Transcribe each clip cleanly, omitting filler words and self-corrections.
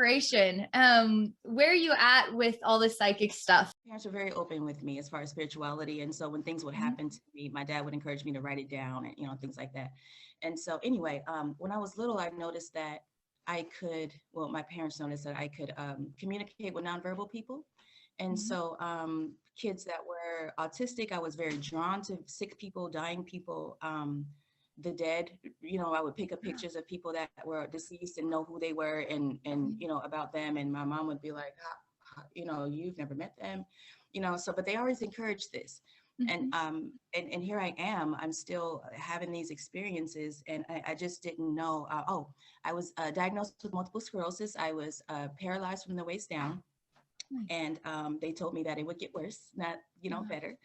separation, where are you at with all the psychic stuff? Parents were very open with me as far as spirituality. And so when things would happen to me, my dad would encourage me to write it down and, things like that. And so anyway, when I was little, I noticed that my parents noticed that I could communicate with nonverbal people. And so kids that were autistic, I was very drawn to sick people, dying people, the dead. I would pick up pictures of people that were deceased and know who they were and about them. And my mom would be like, you've never met them, but they always encouraged this. And here I am, I'm still having these experiences, and I just didn't know. I was diagnosed with multiple sclerosis. I was paralyzed from the waist down. And they told me that it would get worse, not, better.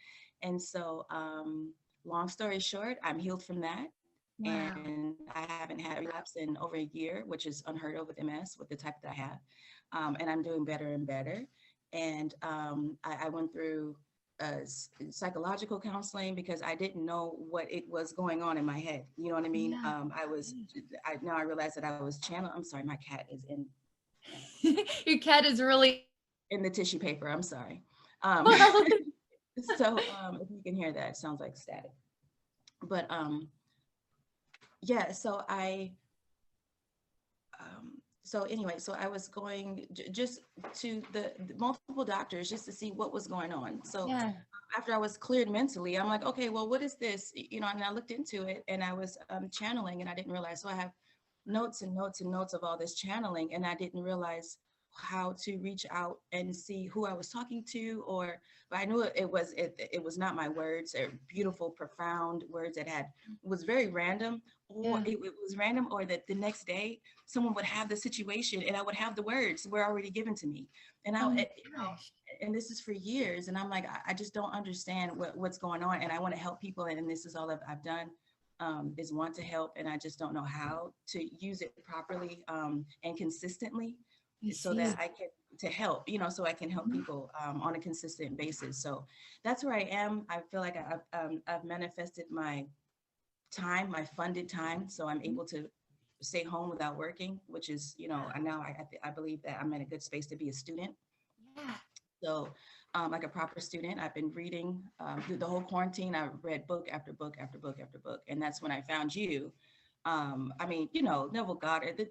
And so long story short, I'm healed from that. Wow. And I haven't had a relapse in over a year, which is unheard of with MS, with the type that I have. And I'm doing better and better. And I went through psychological counseling because I didn't know what it was going on in my head. You know what I mean? Yeah. Now I realized that I was channeling. I'm sorry, my cat is in. Your cat is really in the tissue paper. I'm sorry. So if you can hear that, it sounds like static. But so I was going just to the multiple doctors just to see what was going on. So after I was cleared mentally, I'm like, okay, well, what is this? And I looked into it, and I was channeling, and I didn't realize. So I have notes and notes and notes of all this channeling, and I didn't realize how to reach out and see who I was talking to, but I knew it was not my words, or beautiful, profound words that was very random, or it was random, or that the next day someone would have the situation and I would have the words were already given to me. And and this is for years. And I'm like, I just don't understand what's going on. And I want to help people. And this is all I've done, is want to help. And I just don't know how to use it properly and consistently. So that I can help, so I can help people on a consistent basis. So that's where I am. I feel like I've manifested my time, my funded time. So I'm able to stay home without working, which is, now I believe that I'm in a good space to be a student. Yeah. So like a proper student, I've been reading through the whole quarantine. I read book after book after book after book. And that's when I found you. Neville Goddard, the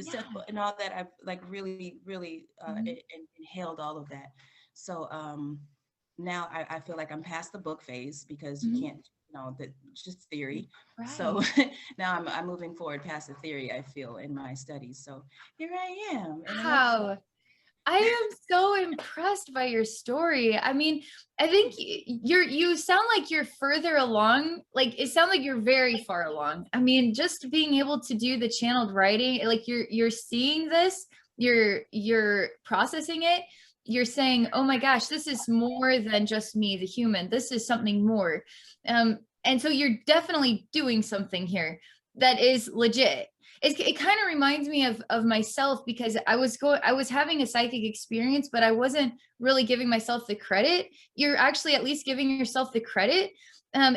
stuff and all that. I've like really, really inhaled all of that. So now I feel like I'm past the book phase because you can't, it's just theory. Right. So now I'm moving forward past the theory, I feel, in my studies. So here I am. Wow. I am so impressed by your story. I mean, I think you sound like you're further along. Like, it sounds like you're very far along. I mean, just being able to do the channeled writing, like you're seeing this, you're processing it. You're saying, oh my gosh, this is more than just me, the human. This is something more. And so you're definitely doing something here that is legit. It kind of reminds me of myself, because I was having a psychic experience, but I wasn't really giving myself the credit. You're actually at least giving yourself the credit.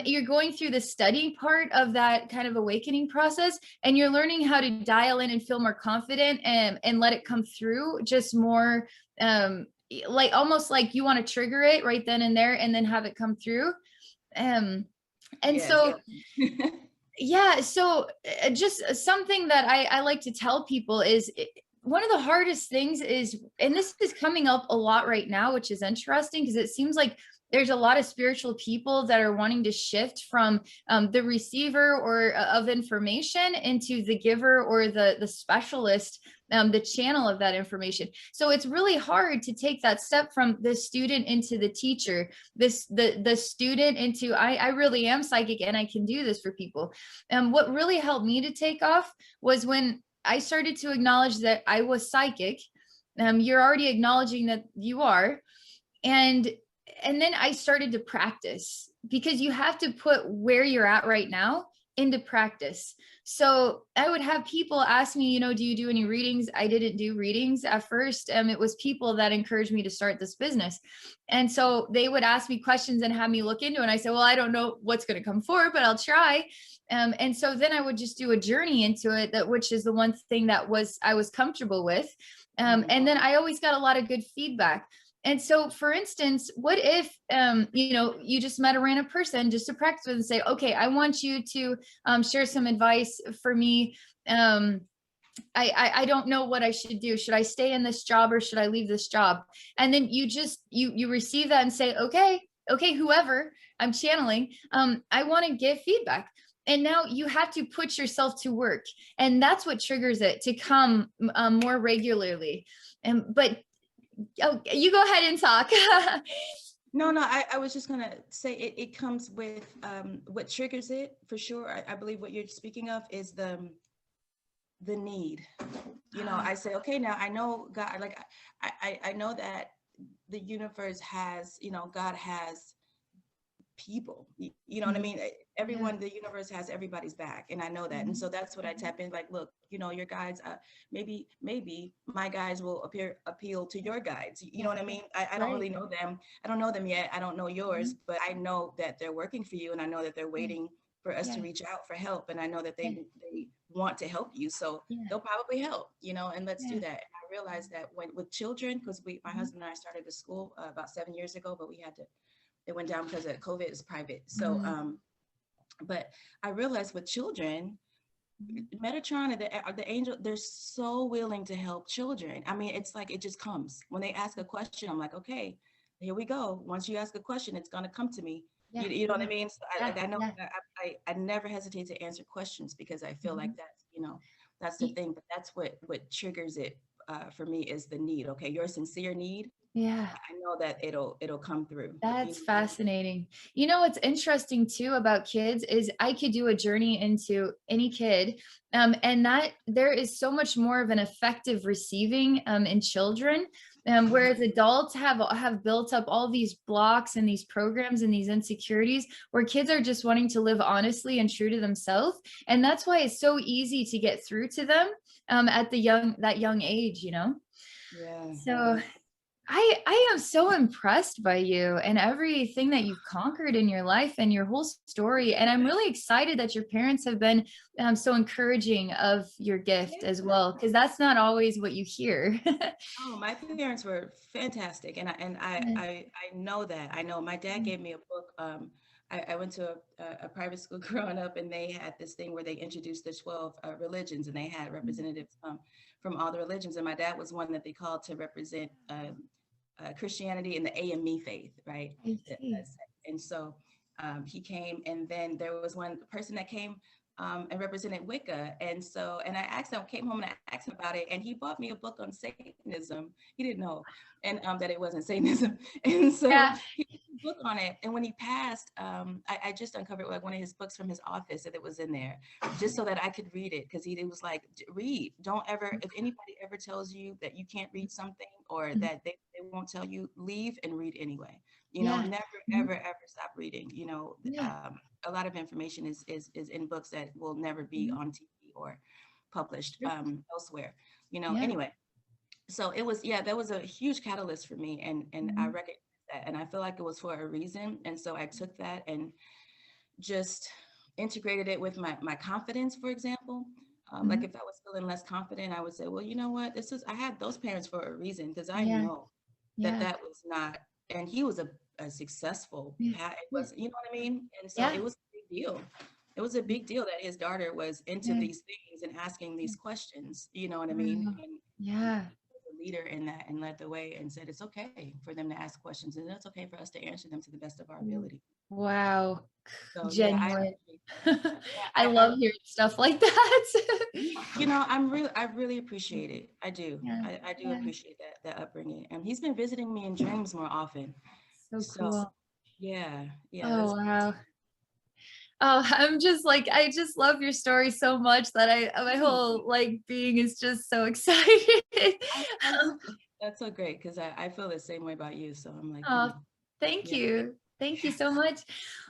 You're going through the study part of that kind of awakening process, and you're learning how to dial in and feel more confident and let it come through just more, like almost like you want to trigger it right then and there and then have it come through. Yeah. So just something that I like to tell people is one of the hardest things is, and this is coming up a lot right now, which is interesting because it seems like there's a lot of spiritual people that are wanting to shift from the receiver or of information into the giver or the specialist, the channel of that information. So it's really hard to take that step from the student into the teacher, the student into, I really am psychic and I can do this for people. What really helped me to take off was when I started to acknowledge that I was psychic. You're already acknowledging that you are. And then I started to practice, because you have to put where you're at right now into practice. So I would have people ask me, do you do any readings? I didn't do readings at first. It was people that encouraged me to start this business. And so they would ask me questions and have me look into it. And I said, well, I don't know what's going to come forward, but I'll try. And so then I would just do a journey into it, which is the one thing that I was comfortable with. And then I always got a lot of good feedback. And so, for instance, what if, you just met a random person just to practice with and say, okay, I want you to share some advice for me. I don't know what I should do. Should I stay in this job or should I leave this job? And then you receive that and say, okay, whoever I'm channeling, I want to give feedback. And now you have to put yourself to work. And that's what triggers it to come more regularly. But you go ahead and talk. No, I was just going to say it comes with what triggers it for sure. I believe what you're speaking of is the need. I say, okay, now I know God, like I know that the universe has, God has people, you know what I mean? Everyone, the universe has everybody's back. And I know that. And so that's what I tap in, like, look, your guides, maybe my guides will appeal to your guides. You know what I mean? I don't really know them. I don't know them yet. I don't know yours, but I know that they're working for you. And I know that they're waiting for us to reach out for help. And I know that they want to help you. So they'll probably help, and let's do that. And I realized that with children, because my husband and I started a school about 7 years ago, but it went down because of COVID. It's private. So, but I realized with children, Metatron and the angel, they're so willing to help children. I mean, it's like, it just comes. When they ask a question, I'm like, okay, here we go. Once you ask a question, it's going to come to me. You know what I mean? So I know I never hesitate to answer questions because I feel like that's, that's the thing. But that's what triggers it for me is the need. Okay, your sincere need. Yeah, I know that it'll come through. That's fascinating. What's interesting too about kids is I could do a journey into any kid, and that there is so much more of an effective receiving in children, whereas adults have built up all these blocks and these programs and these insecurities, where kids are just wanting to live honestly and true to themselves, and that's why it's so easy to get through to them at that young age. Yeah. So. I am so impressed by you and everything that you've conquered in your life and your whole story. And I'm really excited that your parents have been so encouraging of your gift as well, because that's not always what you hear. Oh, my parents were fantastic. And I know that. I know my dad gave me a book. I went to a private school growing up, and they had this thing where they introduced the 12 religions, and they had representatives from all the religions. And my dad was one that they called to represent Christianity and the AME faith, right? And so he came, and then there was one person that came and represented Wicca. And I asked him, came home and I asked him about it, and he bought me a book on Satanism. He didn't know, and that it wasn't Satanism. And so he put a book on it. And when he passed, I just uncovered like one of his books from his office that it was in there, just so that I could read it. Because he was like, read. Don't ever, if anybody ever tells you that you can't read something or that they won't tell you, leave and read anyway. Never, ever stop reading. A lot of information is in books that will never be on TV or published elsewhere. Anyway, so it was, that was a huge catalyst for me, and I recognize that, and I feel like it was for a reason. And so I took that and just integrated it with my confidence, for example. Like if I was feeling less confident, I would say, well, you know what, I had those parents for a reason, because I know that was not, and he was a successful, it was, you know what I mean? And so it was a big deal. It was a big deal that his daughter was into these things and asking these questions, you know what I mean? And a leader in that, and led the way and said, it's okay for them to ask questions, and it's okay for us to answer them to the best of our ability. Wow. So, genuine. I love hearing stuff like that. I really appreciate it. I do. I do appreciate that upbringing. And he's been visiting me in dreams more often. So cool. Yeah. Oh, wow. Oh, I just love your story so much that my whole being is just so excited. That's so great, because I feel the same way about you. So I'm like, oh, thank you. Thank you so much.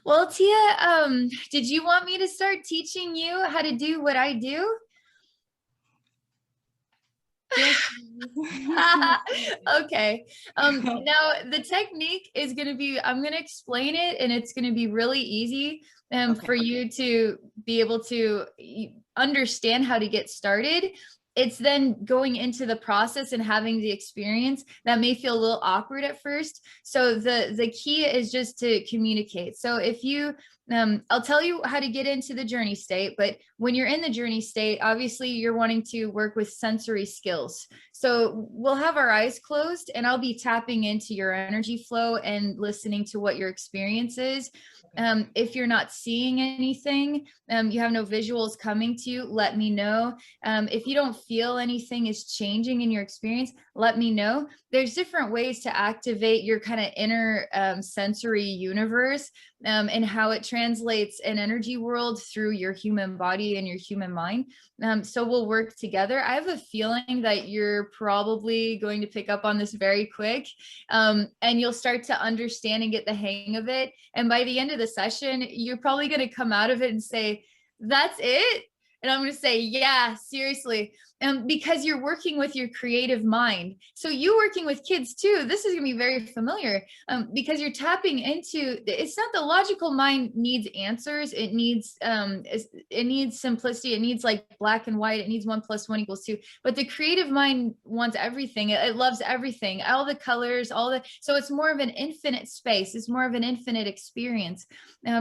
Well, Tia, did you want me to start teaching you how to do what I do? Okay. Now the technique is going to be, I'm going to explain it, and it's going to be really easy for you to be able to understand how to get started. It's then going into the process and having the experience that may feel a little awkward at first. So the key is just to communicate. So if you, I'll tell you how to get into the journey state, but when you're in the journey state, obviously you're wanting to work with sensory skills. So we'll have our eyes closed, and I'll be tapping into your energy flow and listening to what your experience is. If you're not seeing anything, you have no visuals coming to you, let me know. If you don't feel anything is changing in your experience, let me know. There's different ways to activate your kind of inner sensory universe and how it translates an energy world through your human body and your human mind. So we'll work together. I have a feeling that you're probably going to pick up on this very quick, and you'll start to understand and get the hang of it. And by the end of the session, you're probably going to come out of it and say, that's it. And I'm going to say, yeah, seriously, because you're working with your creative mind. So you working with kids too, this is going to be very familiar because you're tapping into, it's not the logical mind needs answers. It needs simplicity. It needs like black and white. It needs 1 + 1 = 2. But the creative mind wants everything. It loves everything, all the colors, so it's more of an infinite space. It's more of an infinite experience.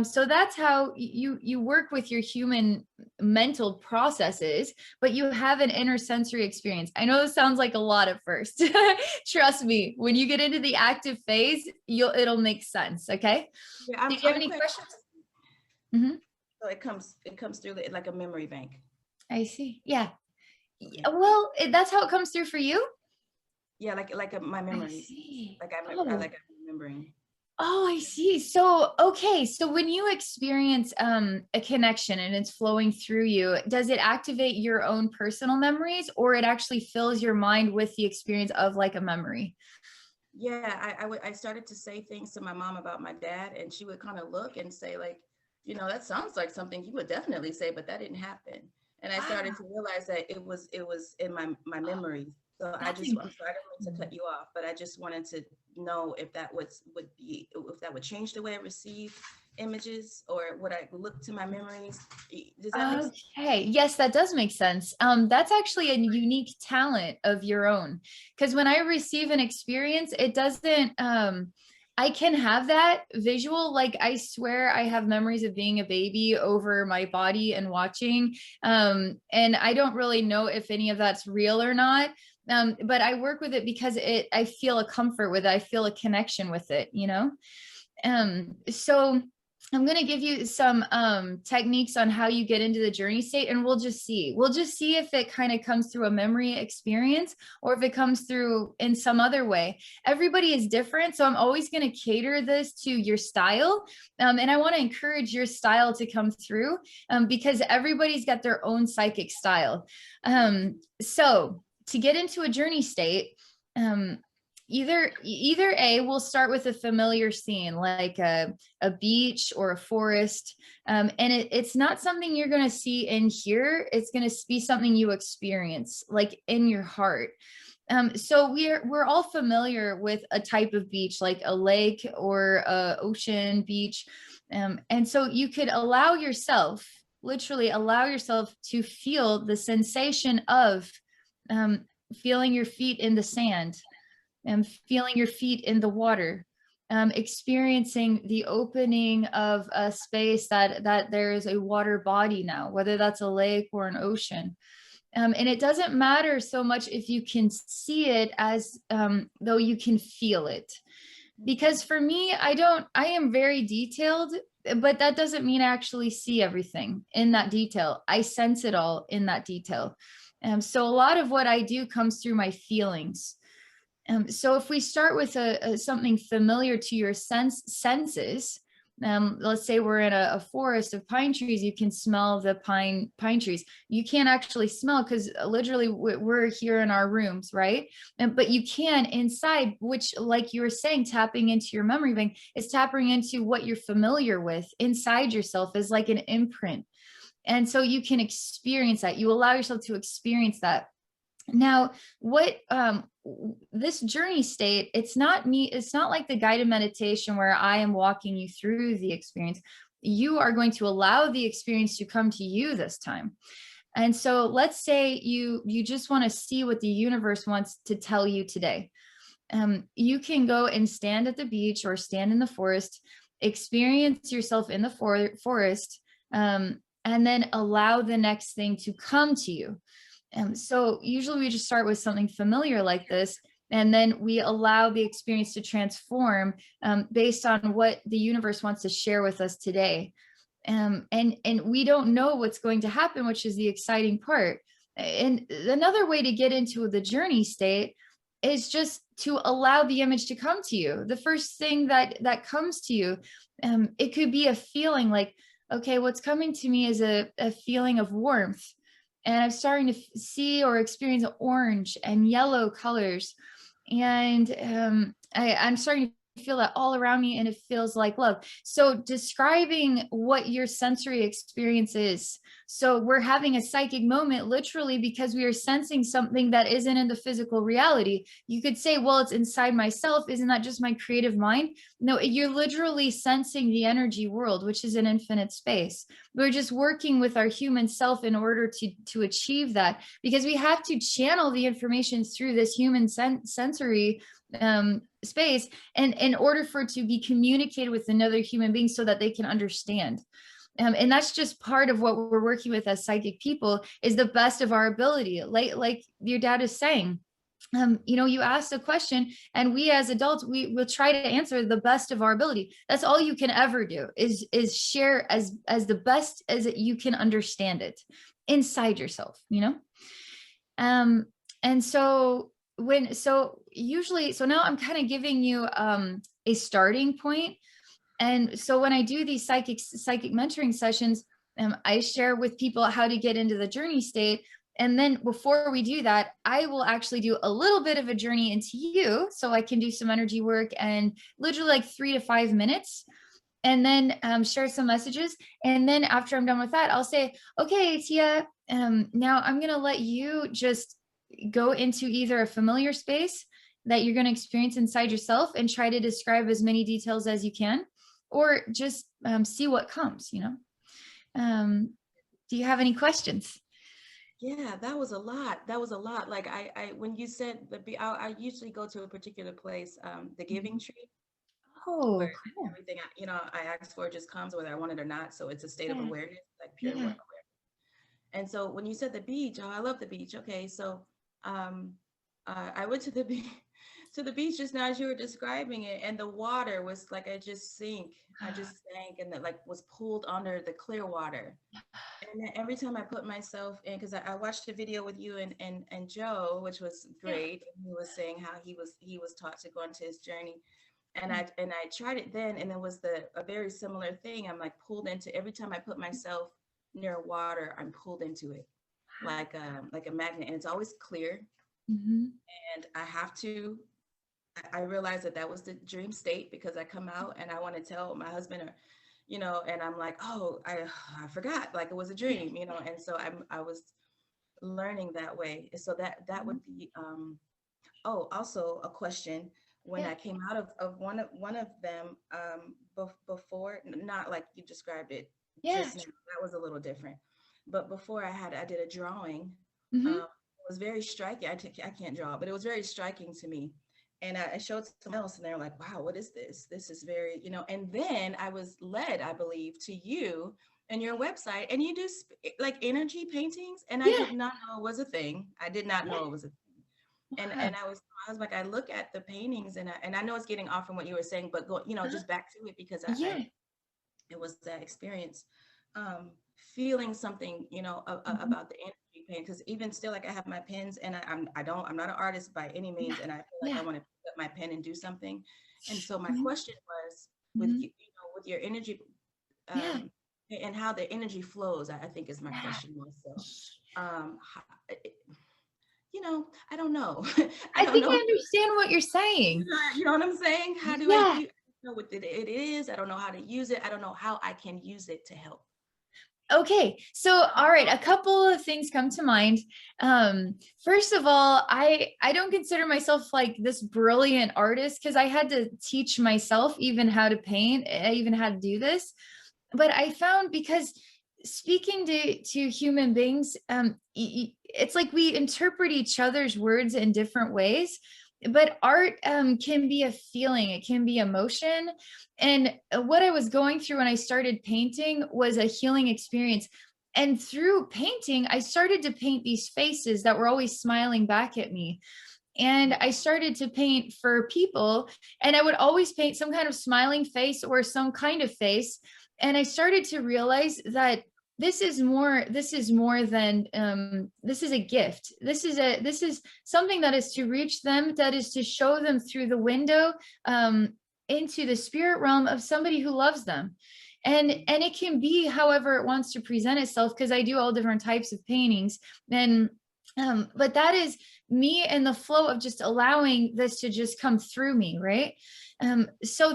So that's how you work with your human mental processes, but you have an inner sensory experience. I know this sounds like a lot at first. Trust me, when you get into the active phase, it'll make sense. Okay. Yeah, Did you have any questions? Mm-hmm. So it comes through like a memory bank. I see. Yeah. Well, that's how it comes through for you. Yeah, like my memories. Like I'm remembering. Oh, I see. So, okay. So when you experience a connection and it's flowing through you, does it activate your own personal memories, or it actually fills your mind with the experience of like a memory? Yeah, I started to say things to my mom about my dad, and she would kind of look and say like, that sounds like something you would definitely say, but that didn't happen. And I started to realize that it was in my memories. So I didn't mean to cut you off, but I just wanted to know if that would change the way I receive images, or would I look to my memories? Does that make sense? Okay. Yes, that does make sense. That's actually a unique talent of your own, because when I receive an experience, it doesn't, I can have that visual. Like I swear I have memories of being a baby over my body and watching. And I don't really know if any of that's real or not. But I work with it because I feel a comfort with it. I feel a connection with it, So I'm going to give you some techniques on how you get into the journey state, and we'll just see if it kind of comes through a memory experience or if it comes through in some other way. Everybody is different. So I'm always going to cater this to your style. And I want to encourage your style to come through because everybody's got their own psychic style. So to get into a journey state, either we'll start with a familiar scene like a beach or a forest, and it's not something you're going to see in here. It's going to be something you experience like in your heart. So we're all familiar with a type of beach, like a lake or a ocean beach, and so you could literally allow yourself to feel the sensation of feeling your feet in the sand and feeling your feet in the water, experiencing the opening of a space that there is a water body now, whether that's a lake or an ocean. And it doesn't matter so much if you can see it as though you can feel it. Because for me, I am very detailed, but that doesn't mean I actually see everything in that detail. I sense it all in that detail. So a lot of what I do comes through my feelings. So if we start with something familiar to your senses, let's say we're in a forest of pine trees, you can smell the pine trees. You can't actually smell because literally we're here in our rooms, right? But you can inside, which, like you were saying, tapping into your memory bank is tapping into what you're familiar with inside yourself, is like an imprint. And so you can experience that. You allow yourself to experience that. Now, what this journey state, it's not like the guided meditation where I am walking you through the experience. You are going to allow the experience to come to you this time. And so let's say you just want to see what the universe wants to tell you today. You can go and stand at the beach or stand in the forest, experience yourself in the forest, and then allow the next thing to come to you. So usually we just start with something familiar like this, and then we allow the experience to transform based on what the universe wants to share with us today. And we don't know what's going to happen, which is the exciting part. And another way to get into the journey state is just to allow the image to come to you. The first thing that comes to you, it could be a feeling like, okay, what's coming to me is a feeling of warmth. And I'm starting to see or experience orange and yellow colors. And I'm starting to feel that all around me, and it feels like love. So describing what your sensory experience is. So we're having a psychic moment literally because we are sensing something that isn't in the physical reality. You could say, well, it's inside myself. Isn't that just my creative mind? No, you're literally sensing the energy world, which is an infinite space. We're just working with our human self in order to achieve that, because we have to channel the information through this human sensory space, and in order for it to be communicated with another human being so that they can understand. And that's just part of what we're working with as psychic people, is the best of our ability. Like your dad is saying, you asked a question, and we as adults, we will try to answer the best of our ability. That's all you can ever do, is share as the best as you can understand it inside yourself, and so now I'm kind of giving you a starting point. And so when I do these psychic mentoring sessions, I share with people how to get into the journey state. And then before we do that, I will actually do a little bit of a journey into you, so I can do some energy work, and literally like 3 to 5 minutes, and then share some messages. And then after I'm done with that, I'll say, okay, Tia, now I'm going to let you just go into either a familiar space that you're going to experience inside yourself and try to describe as many details as you can, or just see what comes, do you have any questions? Yeah, that was a lot. Like I when you said I usually go to a particular place, the Giving Tree. Oh, Where cool. everything I ask for just comes whether I want it or not. So it's a state of awareness, like pure awareness. And so when you said the beach, I love the beach. Okay, so I went to the beach just now as you were describing it, and the water was like I just sank, and that like was pulled under the clear water. And then every time I put myself in, because I watched a video with you and Joe, which was great. And he was saying how he was taught to go into his journey. And I tried it then, and it was a very similar thing. I'm like pulled into, every time I put myself near water, I'm pulled into it like a magnet, and it's always clear. And I realized that was the dream state, because I come out and I want to tell my husband, or and I'm like, oh, I forgot, like it was a dream, and so I was learning that way. So that would be also a question. When I came out of one of them before, not like you described it just now, that was a little different, but before I did a drawing. It was very striking. I can't draw, but it was very striking to me. And I showed someone else, and they're like, wow, what is this? This is very, and then I was led, I believe, to you and your website, and you do like energy paintings. And I did not know it was a thing. I did not know it was a thing. And I was like, I look at the paintings, and I know it's getting off from what you were saying, but go, just back to it, because it was that experience, feeling something, about the energy paint. Because even still, like I have my pens, and I'm not an artist by any means, and I feel like I want to pick up my pen and do something. And so my question was, with with your energy, and how the energy flows, I think is my question also. You know, I don't know. I think I understand what you're saying. You know what I'm saying? How do I know what it is? I don't know how to use it. I don't know how I can use it to help. Okay, so all right, a couple of things come to mind. First of all, I don't consider myself like this brilliant artist because I had to teach myself even how to paint. I even had to do this. But I found, because speaking to human beings, it's like we interpret each other's words in different ways. But art can be a feeling, it can be emotion. And what I was going through when I started painting was a healing experience. And through painting, I started to paint these faces that were always smiling back at me. And I started to paint for people, and I would always paint some kind of smiling face or some kind of face. And I started to realize that this is more than this is a gift. This is something that is to reach them, that is to show them through the window into the spirit realm of somebody who loves them. And it can be however it wants to present itself, because I do all different types of paintings. And but that is me in the flow of just allowing this to just come through me, right? So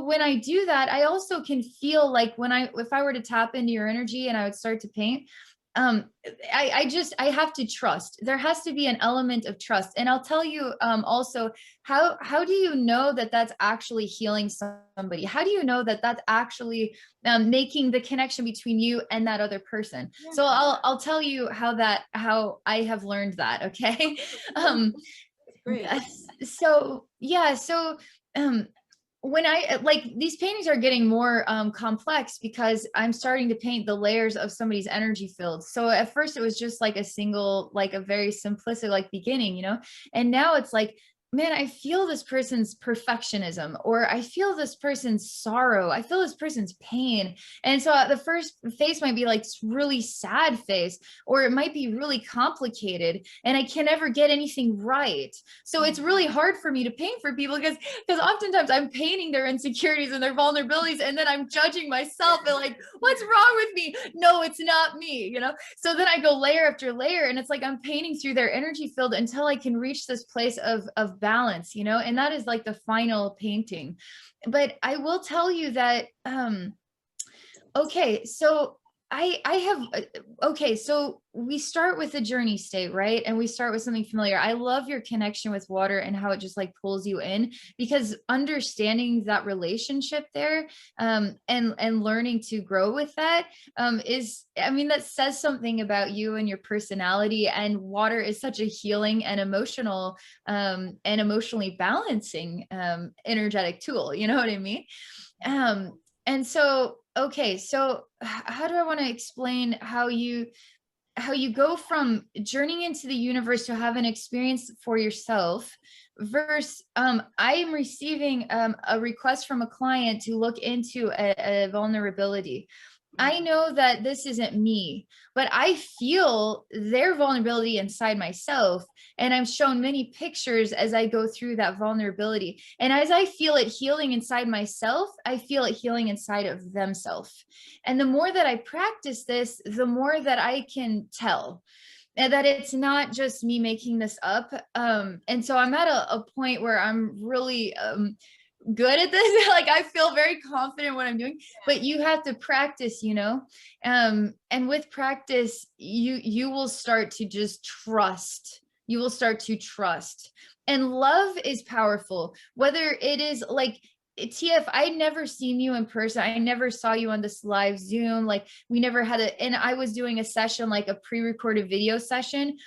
when I do that, I also can feel like if I were to tap into your energy and I would start to paint, I have to trust. There has to be an element of trust. And I'll tell you also, how do you know that that's actually healing somebody? How do you know that that's actually making the connection between you and that other person? Yeah. So I'll tell you how I have learned that. Okay. Great. So yeah. So when I like, these paintings are getting more complex because I'm starting to paint the layers of somebody's energy field. So at first it was just like a single, like a very simplistic like beginning, you know, and now it's like, man, I feel this person's perfectionism, or I feel this person's sorrow. I feel this person's pain. And so the first face might be like really sad face, or it might be really complicated, and I can never get anything right. So it's really hard for me to paint for people because oftentimes I'm painting their insecurities and their vulnerabilities, and then I'm judging myself and like, what's wrong with me? No, it's not me, you know? So then I go layer after layer, and it's like I'm painting through their energy field until I can reach this place of balance, you know, and that is like the final painting. But I will tell you that, okay, so so we start with the journey state, right? And we start with something familiar. I love your connection with water and how it just like pulls you in, because understanding that relationship there, and learning to grow with that, is, I mean, that says something about you and your personality. And water is such a healing and emotional, and emotionally balancing, energetic tool. You know what I mean? And so, okay, so how do I want to explain how you go from journeying into the universe to have an experience for yourself versus I am receiving a request from a client to look into a vulnerability. I know that this isn't me, but I feel their vulnerability inside myself. And I'm shown many pictures as I go through that vulnerability. And as I feel it healing inside myself, I feel it healing inside of themselves. And the more that I practice this, the more that I can tell and that it's not just me making this up. And so I'm at a point where I'm really good at this. Like I feel very confident what I'm doing, but you have to practice, you know, and with practice, you will start to just trust. You will start to trust, and love is powerful. Whether it is like, TF, I'd never seen you in person. I never saw you on this live Zoom. Like we never had and I was doing a session, like a pre-recorded video session.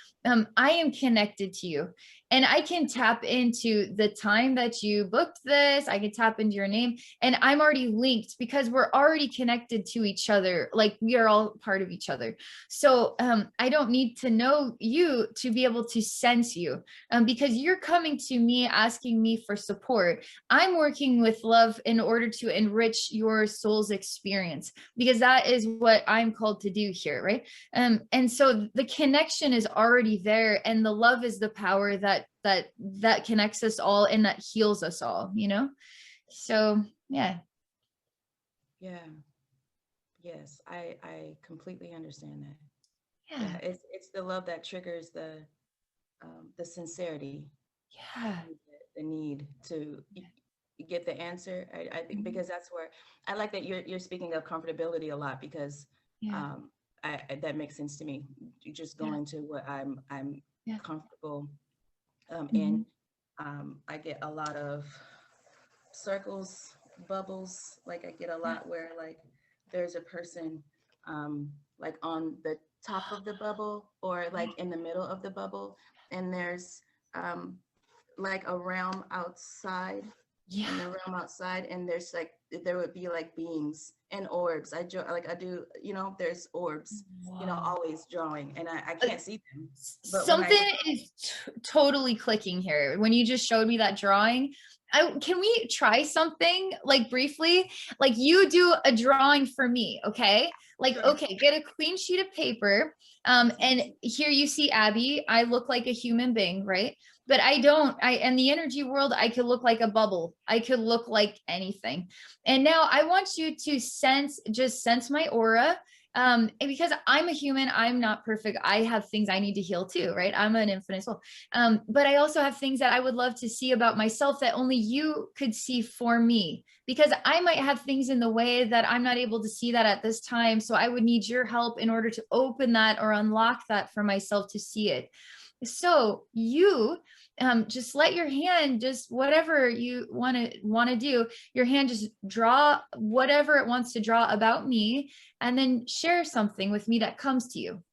I am connected to you, and I can tap into the time that you booked this. I can tap into your name, and I'm already linked because we're already connected to each other. Like we are all part of each other. So I don't need to know you to be able to sense you, because you're coming to me asking me for support. I'm working with love in order to enrich your soul's experience, because that is what I'm called to do here, right? And so the connection is already there, and the love is the power that connects us all and that heals us all, you know? So yeah. Yeah. Yes, I completely understand that. Yeah. It's the love that triggers the sincerity, Yeah. the need to get the answer. I think Mhm. because that's where I like that you're speaking of comfortability a lot, because Yeah. that makes sense to me. You just Yeah. going to what I'm Yeah. comfortable in. Mhm. I get a lot of circles, bubbles. Like I get a Yeah. lot where like there's a person like on the top of the bubble or like in the middle of the bubble, and there's um, like a realm outside, Yeah. in the realm outside, and there's like there would be like beings and orbs. Like I do, there's orbs, Wow. always drawing, and I can't see them, but when I Something is totally clicking here. When you just showed me that drawing, can we try something like briefly? Like you do a drawing for me, okay? Like, sure. okay, get a clean sheet of paper. And here you see Abby. I look like a human being, right? But I don't. In the energy world, I could look like a bubble. I could look like anything. And now I want you to just sense my aura, and because I'm a human, I'm not perfect. I have things I need to heal too, right? I'm an infinite soul. But I also have things that I would love to see about myself that only you could see for me, because I might have things in the way that I'm not able to see that at this time. So I would need your help in order to open that or unlock that for myself to see it. So you just let your hand, just whatever you want to do, your hand just draw whatever it wants to draw about me, and then share something with me that comes to you.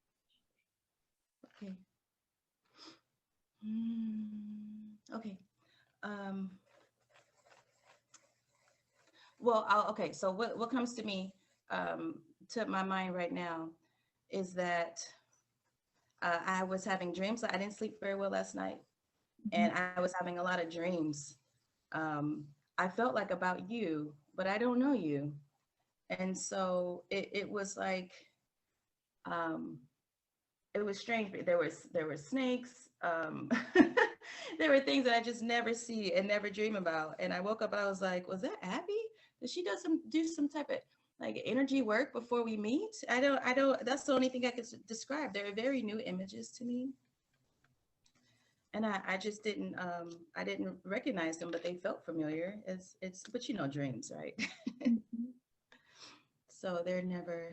Okay. Okay. Um, well, okay. So what comes to me, to my mind right now, is that I was having dreams. I didn't sleep very well last night, and I was having a lot of dreams. I felt like about you, but I don't know you, and so it was like um, it was strange. There were snakes. There were things that I just never see and never dream about. And I woke up. I was like, was that Abbey? Did she do some type of like energy work before we meet? I don't. That's the only thing I could describe. They're very new images to me, and I just didn't I didn't recognize them, but they felt familiar. It's but dreams, right? So they're never.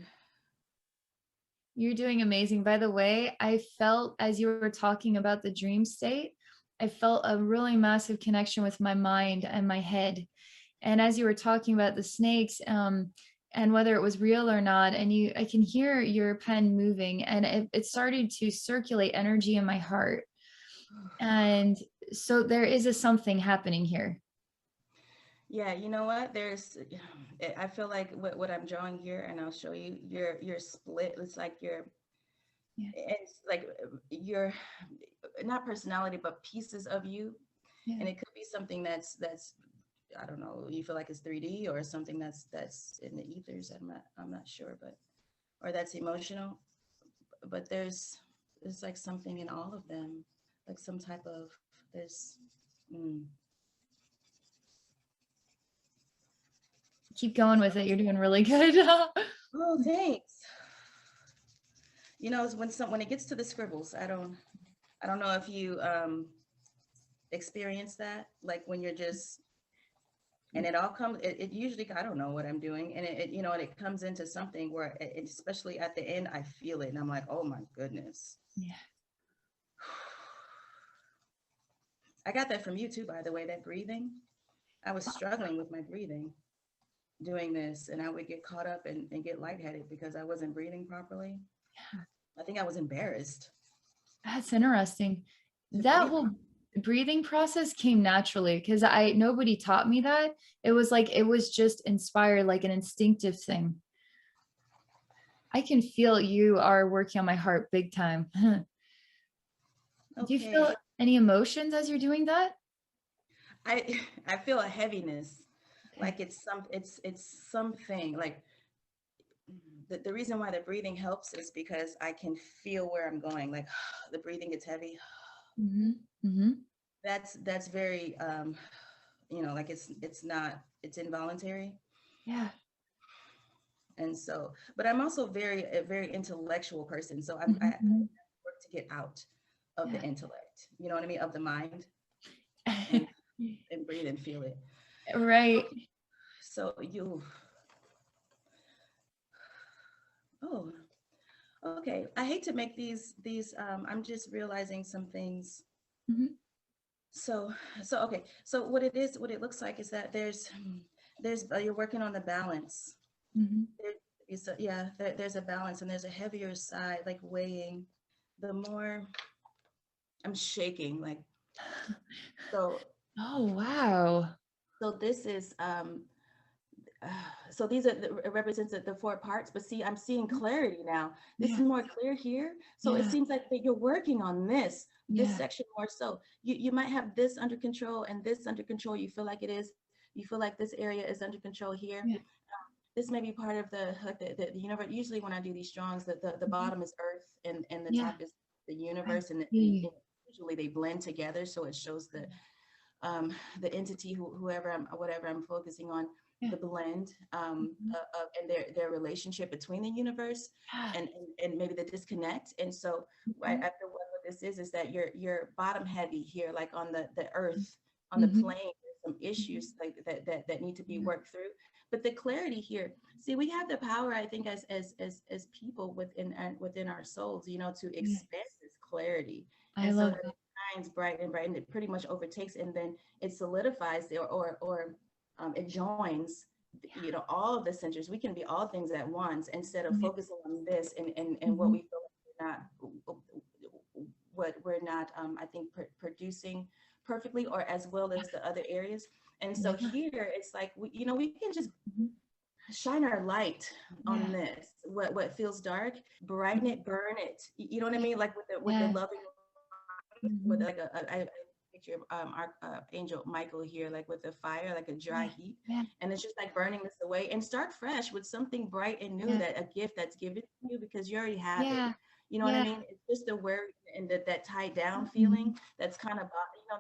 You're doing amazing. By the way, I felt as you were talking about the dream state, I felt a really massive connection with my mind and my head. And as you were talking about the snakes, and whether it was real or not, and I can hear your pen moving, and it started to circulate energy in my heart. And so there is a something happening here. Yeah, you know what? I feel like what I'm drawing here, and I'll show you. You're split. It's like Yeah. it's like your not personality, but pieces of you, Yeah. and it could be something that's I don't know. You feel like it's 3D or something that's in the ethers. I'm not sure, but or that's emotional. But there's like something in all of them, like some type of there's. Mm. Keep going with it. You're doing really good. Oh, thanks. It's when it gets to the scribbles, I don't know if you experience that, like when you're just and it all comes it usually I don't know what I'm doing, and and it comes into something where especially at the end I feel it and I'm like, oh my goodness. Yeah. I got that from you too, by the way, that breathing. I was struggling with my breathing doing this, and I would get caught up and get lightheaded because I wasn't breathing properly. Yeah. I think I was embarrassed. That's interesting. To That breathe. whole breathing process came naturally because nobody taught me that. It was like it was just inspired, like an instinctive thing. I can feel you are working on my heart big time. Do you Okay. feel any emotions as you're doing that? I feel a heaviness, Okay. like it's something like the reason why the breathing helps is because I can feel where I'm going. Like the breathing gets heavy. Mm-hmm. Mm-hmm. That's very like it's involuntary. Yeah. And so, but I'm also a very intellectual person. So I work to get out of the intellect, you know what I mean, of the mind, and breathe and feel it. Right. So oh, okay. I hate to make these, I'm just realizing some things. So okay. So what it looks like is that there's you're working on the balance. There's a balance, and there's a heavier side, like weighing. The more I'm shaking, like, so. Oh, wow. So this is, so these are it represents the four parts, but see, I'm seeing clarity now. This is more clear here. So it seems like that you're working on this section more. So you might have this under control and this under control. You feel like it is. You feel like this area is under control here. This may be part of the universe. Usually when I do these drawings, the bottom is Earth and the top is the universe, and usually they blend together. So it shows the entity, whatever I'm focusing on, the blend and their relationship between the universe and maybe the disconnect. And so I feel what this is that you're bottom heavy here, like on the earth, on the plane. There's some issues like that need to be worked through. But the clarity here, see, we have the power, I think, as people within our souls, you know, to expand this clarity. And so that it shines bright and it pretty much overtakes, and then it solidifies or it joins, you know, all of the centers. We can be all things at once instead of focusing on this and what we feel like we're not I think producing perfectly or as well as the other areas. And so here it's like we can just shine our light on this, what feels dark, brighten it, burn it, you know what I mean, like with the loving, with like I picture Angel Michael here, like with the fire, like a dry heat, and it's just like burning this away and start fresh with something bright and new, that a gift that's given to you because you already have it. You know what I mean? It's just the where and that tied down feeling that's kind of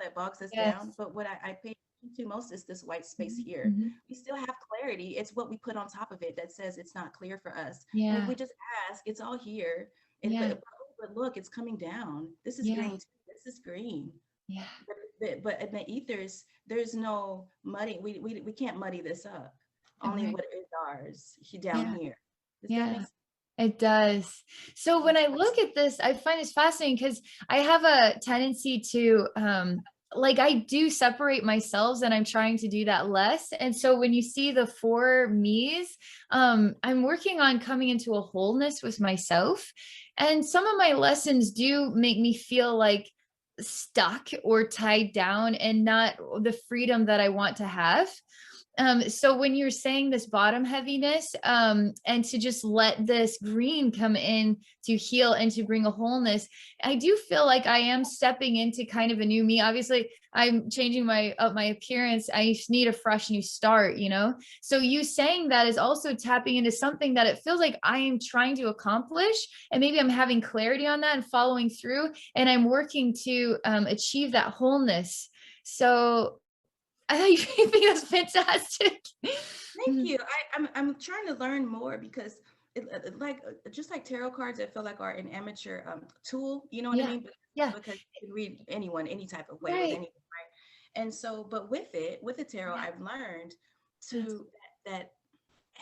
that bogs us down. But what I pay attention to most is this white space here. We still have clarity. It's what we put on top of it that says it's not clear for us. And if we just ask, it's all here. But look, it's coming down. This is green too. This is green. But in the ethers, there's no muddy. We can't muddy this up. Only what is ours down here. Does that make sense? It does. So when I look at this, I find this fascinating because I have a tendency to, like, I do separate myself, and I'm trying to do that less. And so when you see the four me's, I'm working on coming into a wholeness with myself. And some of my lessons do make me feel like stuck or tied down and not the freedom that I want to have. So when you're saying this bottom heaviness, and to just let this green come in to heal and to bring a wholeness, I do feel like I am stepping into kind of a new me. Obviously, I'm changing my appearance. I just need a fresh new start, you know? So you saying that is also tapping into something that it feels like I am trying to accomplish. And maybe I'm having clarity on that and following through, and I'm working to achieve that wholeness. So I think that's fantastic. Thank you. I'm trying to learn more because just like tarot cards, I feel like are an amateur tool. You know what I mean? Because you can read anyone any type of way with anything, right? And so, but with the tarot, I've learned that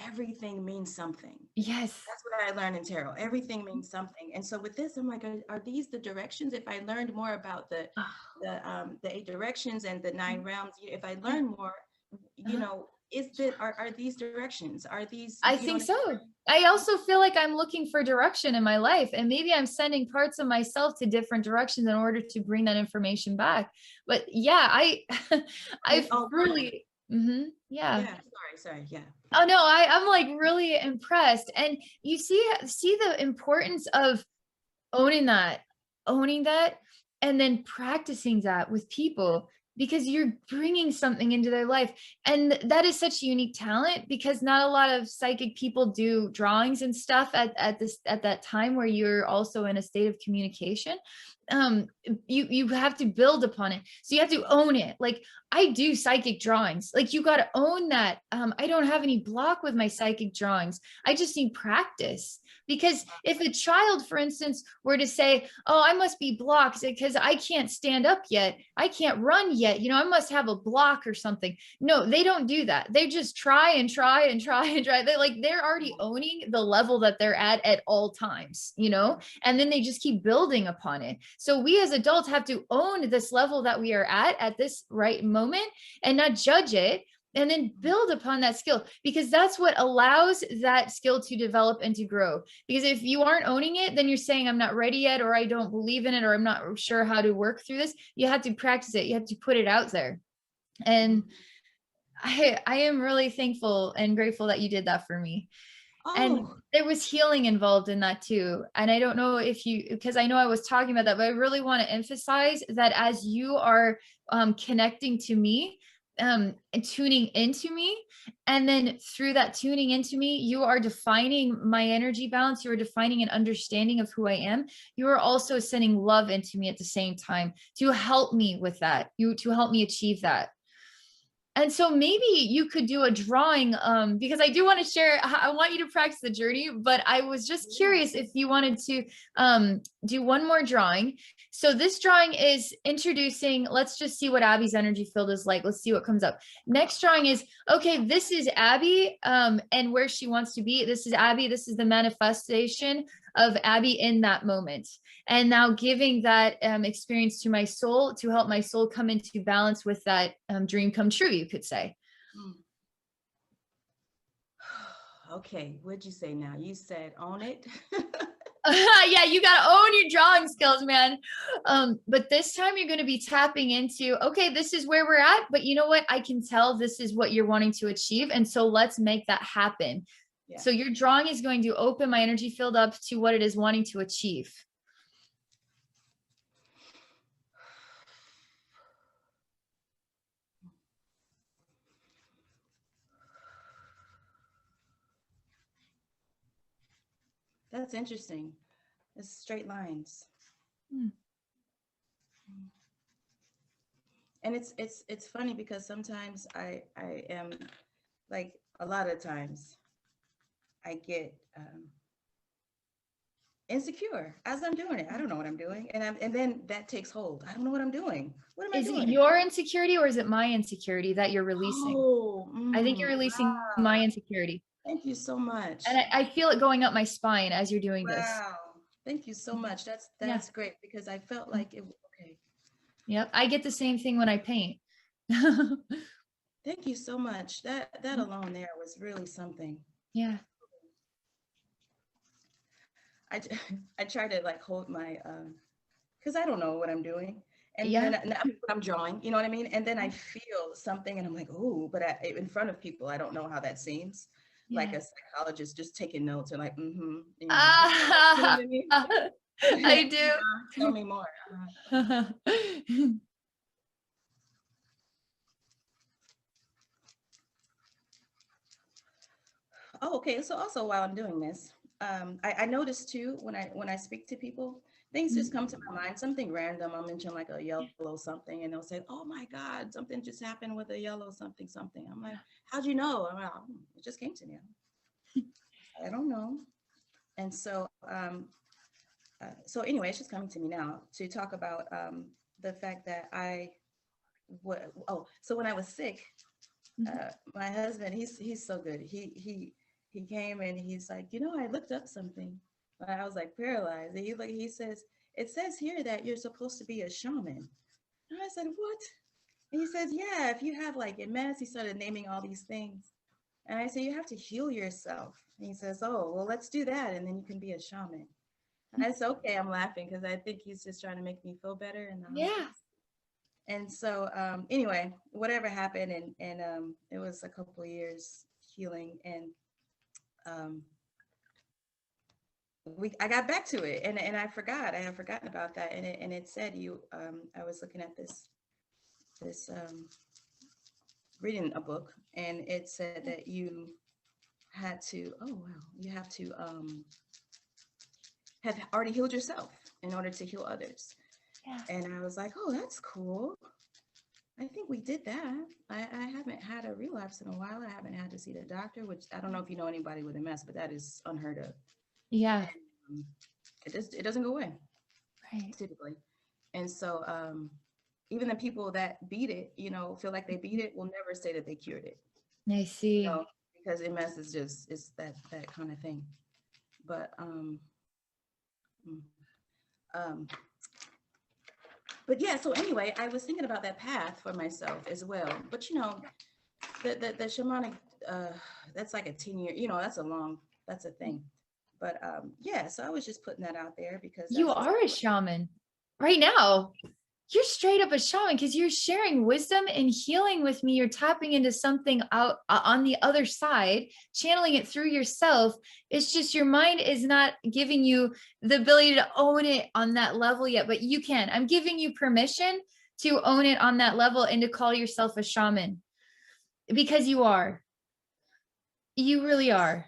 everything means something. Yes. That's what I learned in tarot. Everything means something. And so with this, I'm like, are these the directions? If I learned more about the 8 directions and the 9 realms, if I learn more, you know, are these directions? Are these? I think so. I also feel like I'm looking for direction in my life, and maybe I'm sending parts of myself to different directions in order to bring that information back. But yeah, I've really, Sorry. Yeah. Oh no, I'm like really impressed. And you see the importance of owning that, and then practicing that with people, because you're bringing something into their life. And that is such a unique talent, because not a lot of psychic people do drawings and stuff at that time where you're also in a state of communication. You have to build upon it. So you have to own it. Like, I do psychic drawings. Like you got to own that. I don't have any block with my psychic drawings. I just need practice. Because if a child, for instance, were to say, oh, I must be blocked because I can't stand up yet. I can't run yet. You know, I must have a block or something. No, they don't do that. They just try and try and try and try. They're already owning the level that they're at all times, you know, and then they just keep building upon it. So we as adults have to own this level that we are at this right moment and not judge it, and then build upon that skill, because that's what allows that skill to develop and to grow. Because if you aren't owning it, then you're saying I'm not ready yet, or I don't believe in it, or I'm not sure how to work through this. You have to practice it. You have to put it out there. And I am really thankful and grateful that you did that for me. And there was healing involved in that too. And I don't know if you, because I know I was talking about that, but I really want to emphasize that as you are connecting to me, and tuning into me, and then through that tuning into me, you are defining my energy balance. You are defining an understanding of who I am. You are also sending love into me at the same time to help me with that, to help me achieve that. And so maybe you could do a drawing, because I do want to share, I want you to practice the journey, but I was just curious if you wanted to do one more drawing. So this drawing is introducing, let's just see what Abby's energy field is like. Let's see what comes up. Next drawing is, okay, this is Abbey and where she wants to be. This is Abbey. This is the manifestation of Abbey in that moment. And now giving that experience to my soul to help my soul come into balance with that dream come true, you could say. Okay, what'd you say now? You said own it. Yeah, you got to own your drawing skills, man. But this time you're going to be tapping into, okay, this is where we're at, but you know what? I can tell this is what you're wanting to achieve. And so let's make that happen. Yeah. So your drawing is going to open my energy field up to what it is wanting to achieve. That's interesting. It's straight lines. And it's funny because sometimes I am, like, a lot of times I get insecure as I'm doing it. I don't know what I'm doing, and then that takes hold. I don't know what I'm doing. What am I doing? Is it your insecurity or is it my insecurity that you're releasing? I think you're releasing my insecurity. Thank you so much. And I feel it going up my spine as you're doing this. Wow. Thank you so much. That's great, because I felt like it was okay. Yep. I get the same thing when I paint. Thank you so much. That alone there was really something. Yeah. I try to, like, hold my, because I don't know what I'm doing. And then I'm drawing, you know what I mean? And then I feel something and I'm like, oh, but in front of people, I don't know how that seems. Yeah. Like a psychologist just taking notes and like, you know, you know what I mean? I do. Tell me more. Oh, okay. So also while I'm doing this, I noticed too, when I speak to people, things just come to my mind, something random. I'll mention like a yellow something and they'll say, oh my God, something just happened with a yellow something. I'm like, how'd you know? I'm like, oh, it just came to me. I don't know. And so, so anyway, it's just coming to me now to talk about the fact that so when I was sick, my husband, he's so good. He came and he's like, you know, I looked up something. I was like paralyzed. And he says, it says here that you're supposed to be a shaman. And I said, what? And he says, yeah, if you have like MS, he started naming all these things. And I said, you have to heal yourself. And he says, oh, well, let's do that. And then you can be a shaman. And I said, okay, I'm laughing because I think he's just trying to make me feel better. And yeah. And so anyway, whatever happened, and it was a couple of years healing, and I got back to it, and I had forgotten about that, and it said I was looking at this reading a book, and it said that you had to you have to have already healed yourself in order to heal others. Yeah. And I was like, oh, that's cool. I think we did that. I haven't had a relapse in a while. I haven't had to see the doctor, which I don't know if you know anybody with MS, but that is unheard of. Yeah. And, it doesn't go away, Right. typically. And so even the people that beat it, you know, feel like they beat it, will never say that they cured it. I see. You know, because MS is just, it's that kind of thing. But but yeah, so anyway, I was thinking about that path for myself as well. But you know, the shamanic, that's like a 10-year, you know, that's a thing. But yeah, so I was just putting that out there because You are a shaman right now. You're straight up a shaman because you're sharing wisdom and healing with me. You're tapping into something out on the other side, channeling it through yourself. It's just your mind is not giving you the ability to own it on that level yet, but you can. I'm giving you permission to own it on that level and to call yourself a shaman because you are. You really are.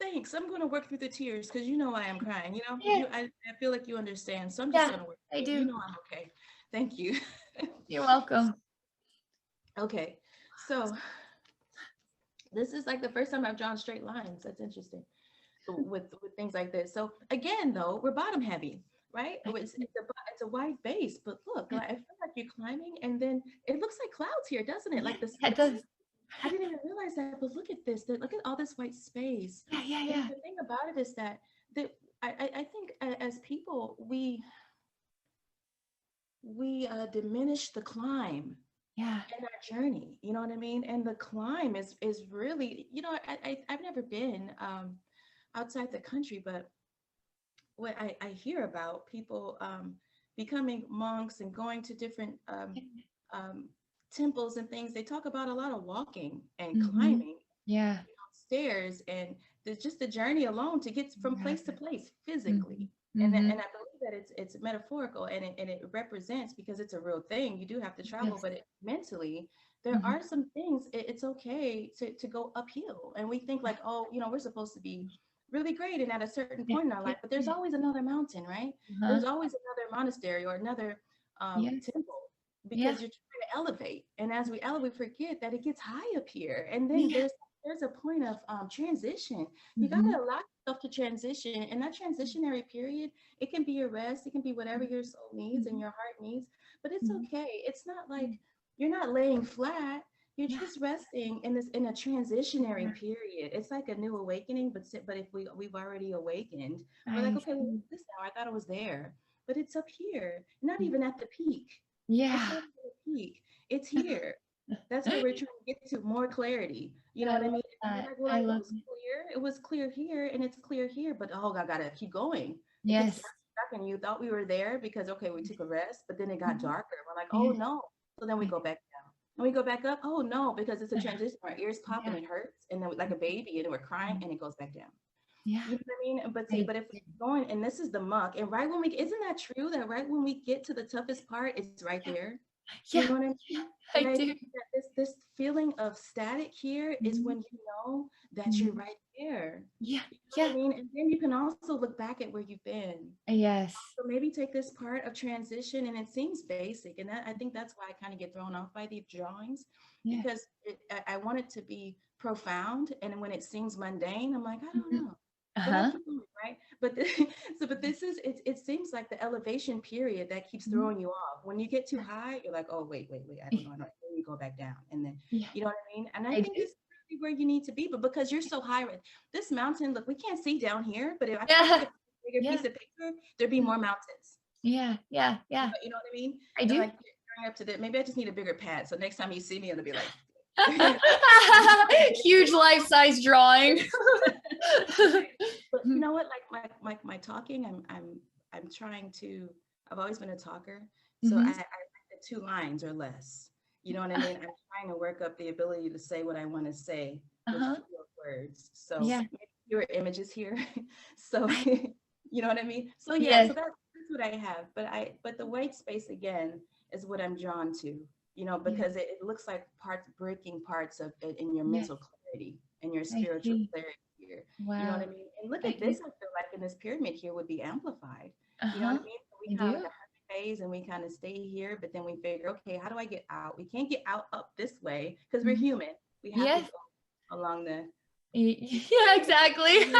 Thanks. I'm going to work through the tears because you know I am crying. You know, Yeah. I feel like you understand. So I'm just going to work. I do. You know I'm okay. Thank you. You're welcome. Okay. So this is like the first time I've drawn straight lines. That's interesting with things like this. So again, though, we're bottom heavy, right? It's a wide base, but look, like, I feel like you're climbing and then it looks like clouds here, doesn't it? Like this. It does. I didn't even realize that, but look at this. Look at all this white space. Yeah. And the thing about it is that I think as people, we diminish the climb. Yeah. And our journey, you know what I mean? And the climb is really, you know, I've never been outside the country, but what I hear about people becoming monks and going to different temples and things, they talk about a lot of walking and climbing. Yeah. Stairs, and there's just the journey alone to get from place to place physically. Mm-hmm. And I believe that it's metaphorical and it represents, because it's a real thing. You do have to travel, but mentally there are some things. It's okay to go uphill, and we think like, oh, you know, we're supposed to be really great and at a certain point in our life, but there's always another mountain, right? There's always another monastery or another temple, because you're trying to elevate. And as we elevate, we forget that it gets high up here, and then there's a point of transition. You got to allow yourself to transition, and that transitionary period, it can be a rest, it can be whatever your soul needs and your heart needs, but it's okay. It's not like you're not laying flat. You're just resting in a transitionary period. It's like a new awakening, but if we've already awakened, we're like, okay, well, this now, I thought it was there, but it's up here, not even at the peak. Yeah. It's not at the peak. It's here. That's what we're trying to get to, more clarity. You know what I mean? Like, well, it was clear. It was clear here, and it's clear here, but oh, I gotta keep going. Yes. Stuck, and you thought we were there because, okay, we took a rest, but then it got darker. We're like, oh no. So then we go back down, and we go back up. Oh no, because it's a transition. Our ears pop and it hurts, and then like a baby, and we're crying, and it goes back down. Yeah. You know what I mean? But see, but if we're going, and this is the muck, and right when isn't that true that right when we get to the toughest part, it's right there? Yeah. You know what I mean? I do. This feeling of static here is when you know that you're right there. Yeah. You know what I mean? And then you can also look back at where you've been. Yes. So maybe take this part of transition, and it seems basic, and I think that's why I kind of get thrown off by these drawings, because I want it to be profound, and when it seems mundane, I'm like, I don't know. Right, but this is it seems like the elevation period that keeps throwing you off. When you get too high, you're like, oh wait, I don't know, then you go back down, and then you know what I mean. And I think this is really where you need to be, but because you're so high, this mountain, look, we can't see down here, but if I took a bigger piece of paper, there'd be more mountains. Yeah. You know what I mean? I do. Like, up to that, maybe I just need a bigger pad, so next time you see me, it'll be like huge life-size drawing. But you know what, like my talking, I'm trying to, I've always been a talker, so I like the 2 lines or less, you know what I mean? I'm trying to work up the ability to say what I want to say with fewer words, so maybe fewer images here. So you know what I mean? So so that's what I have, but the white space again is what I'm drawn to, you know, because it looks like breaking parts of it in your mental clarity and your spiritual clarity here. Wow. You know what I mean? And look at this, I feel like in this pyramid here would be amplified. You know what I mean? So we have like a hermit phase and we kind of stay here, but then we figure, okay, how do I get out? We can't get out up this way because we're human. We have to go along the. Yeah, exactly.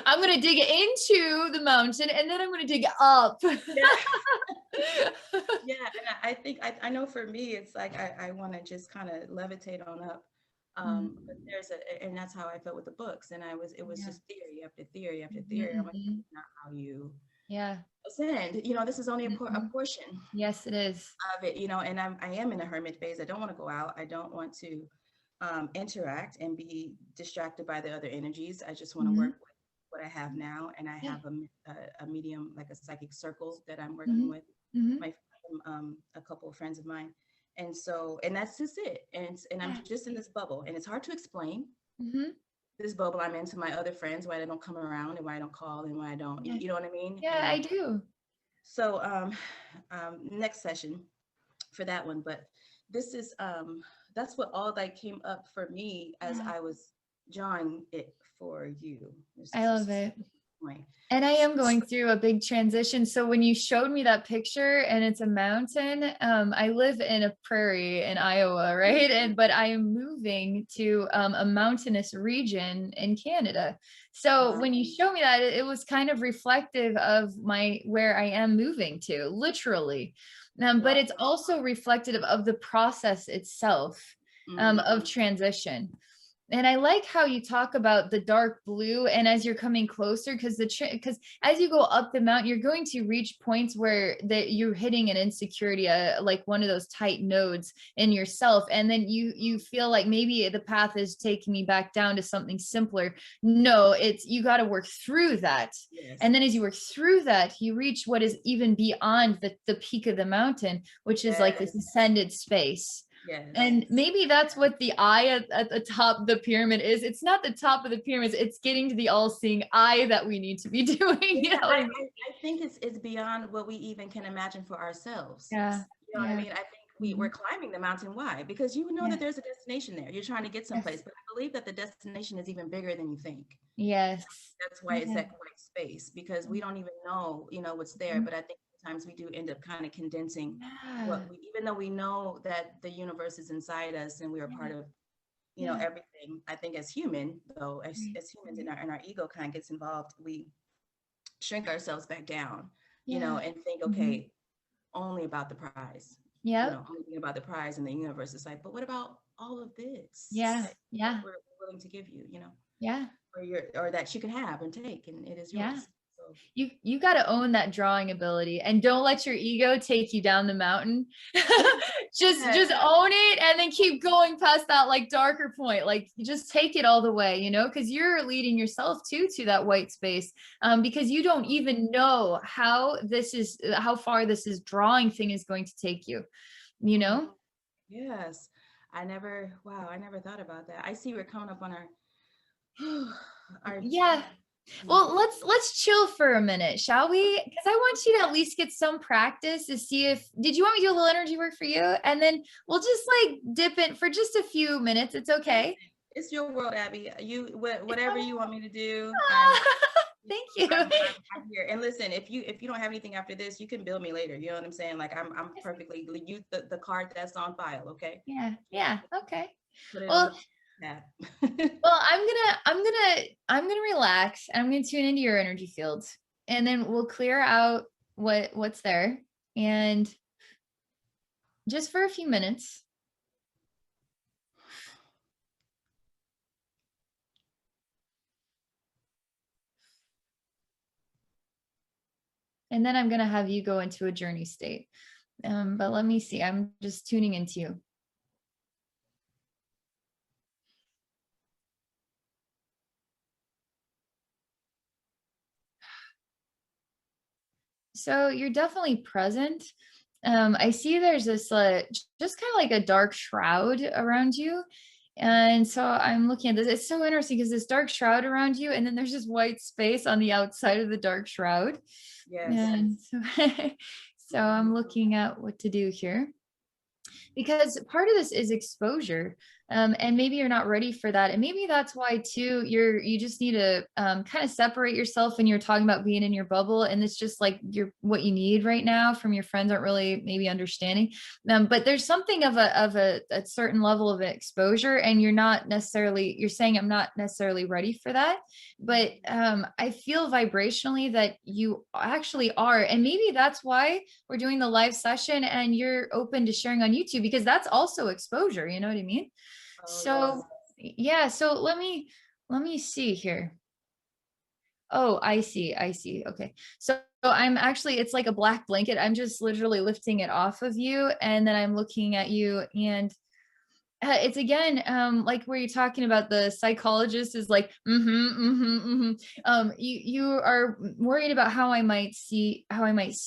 I'm going to dig into the mountain and then I'm going to dig up. Yeah. Yeah. And I think, I know for me, it's like, I want to just kind of levitate on up. But and that's how I felt with the books. And it was just theory after theory after theory. I'm like, that's not how you ascend. This is only a portion. Yes, it is. Of it, and I am in a hermit phase. I don't want to go out. I don't want to interact and be distracted by the other energies. I just want to work with what I have now. And I have a medium, like a psychic circles that I'm working with a couple of friends of mine. And so, and that's just it. And I'm just in this bubble, and it's hard to explain this bubble I'm in to my other friends, why they don't come around and why I don't call and why I don't, you know what I mean? Yeah, I do. So next session for that one, but this is that's what all that came up for me as I was drawing it for you. I love it. And I am going through a big transition. So when you showed me that picture and it's a mountain, I live in a prairie in Iowa, right? But I am moving to a mountainous region in Canada. So when you showed me that, it was kind of reflective of where I am moving to, literally. But it's also reflective of the process itself of transition. And I like how you talk about the dark blue, and as you're coming closer, because as you go up the mountain, you're going to reach points where you're hitting an insecurity, like one of those tight nodes in yourself, and then you feel like maybe the path is taking me back down to something simpler. No, you got to work through that, and then as you work through that, you reach what is even beyond the peak of the mountain, which is like this ascended space. Yes. And maybe that's what the eye at the top of the pyramid is. It's not the top of the pyramid. It's getting to the all-seeing eye that we need to be doing. I think it's beyond what we even can imagine for ourselves. Yeah. You know what I mean? I think we're climbing the mountain. Why? Because you know that there's a destination there. You're trying to get someplace, but I believe that the destination is even bigger than you think. Yes. That's why it's that white space, because we don't even know, what's there. But I think sometimes we do end up kind of condensing even though we know that the universe is inside us and we are part of everything. I think as human though, as humans in our ego kind of gets involved, we shrink ourselves back down, and think, okay, only about the prize. Only think about the prize, and the universe is like, but what about all of this? That we're willing to give you, or that you can have and take, and it is yours. You got to own that drawing ability, and don't let your ego take you down the mountain. just own it, and then keep going past that like darker point. Like just take it all the way, because you're leading yourself to that white space, because you don't even know how far this drawing thing is going to take you, Yes. I never thought about that. I see we're coming up on our Well, let's chill for a minute, shall we? Because I want you to at least get some practice to see did you want me to do a little energy work for you? And then we'll just like dip in for just a few minutes. It's okay. It's your world, Abby. Whatever you want me to do. Thank you. I'm here. And listen, if you don't have anything after this, you can bill me later. You know what I'm saying? Like I'm perfectly use the card that's on file. Okay. Yeah. Okay. Well, I'm gonna relax. I'm gonna tune into your energy fields, and then we'll clear out what's there, and just for a few minutes. And then I'm gonna have you go into a journey state. But let me see. I'm just tuning into you. So you're definitely present. I see there's this just kind of like a dark shroud around you. And so I'm looking at this. It's so interesting because this dark shroud around you, and then there's this white space on the outside of the dark shroud. Yes. And so I'm looking at what to do here. Because part of this is exposure. And maybe you're not ready for that. And maybe that's why too, you just need to kind of separate yourself, and you're talking about being in your bubble, and it's just like what you need right now from your friends aren't really maybe understanding. But there's something of a certain level of exposure, and you're saying I'm not necessarily ready for that. But I feel vibrationally that you actually are. And maybe that's why we're doing the live session and you're open to sharing on YouTube, because that's also exposure. You know what I mean? Oh, So yeah, so let me see here. Oh, I see. I see. Okay. So I'm actually, it's like a black blanket. I'm just literally lifting it off of you, and then I'm looking at you, and it's again like where you're talking about the psychologist is like you are worried about how I might see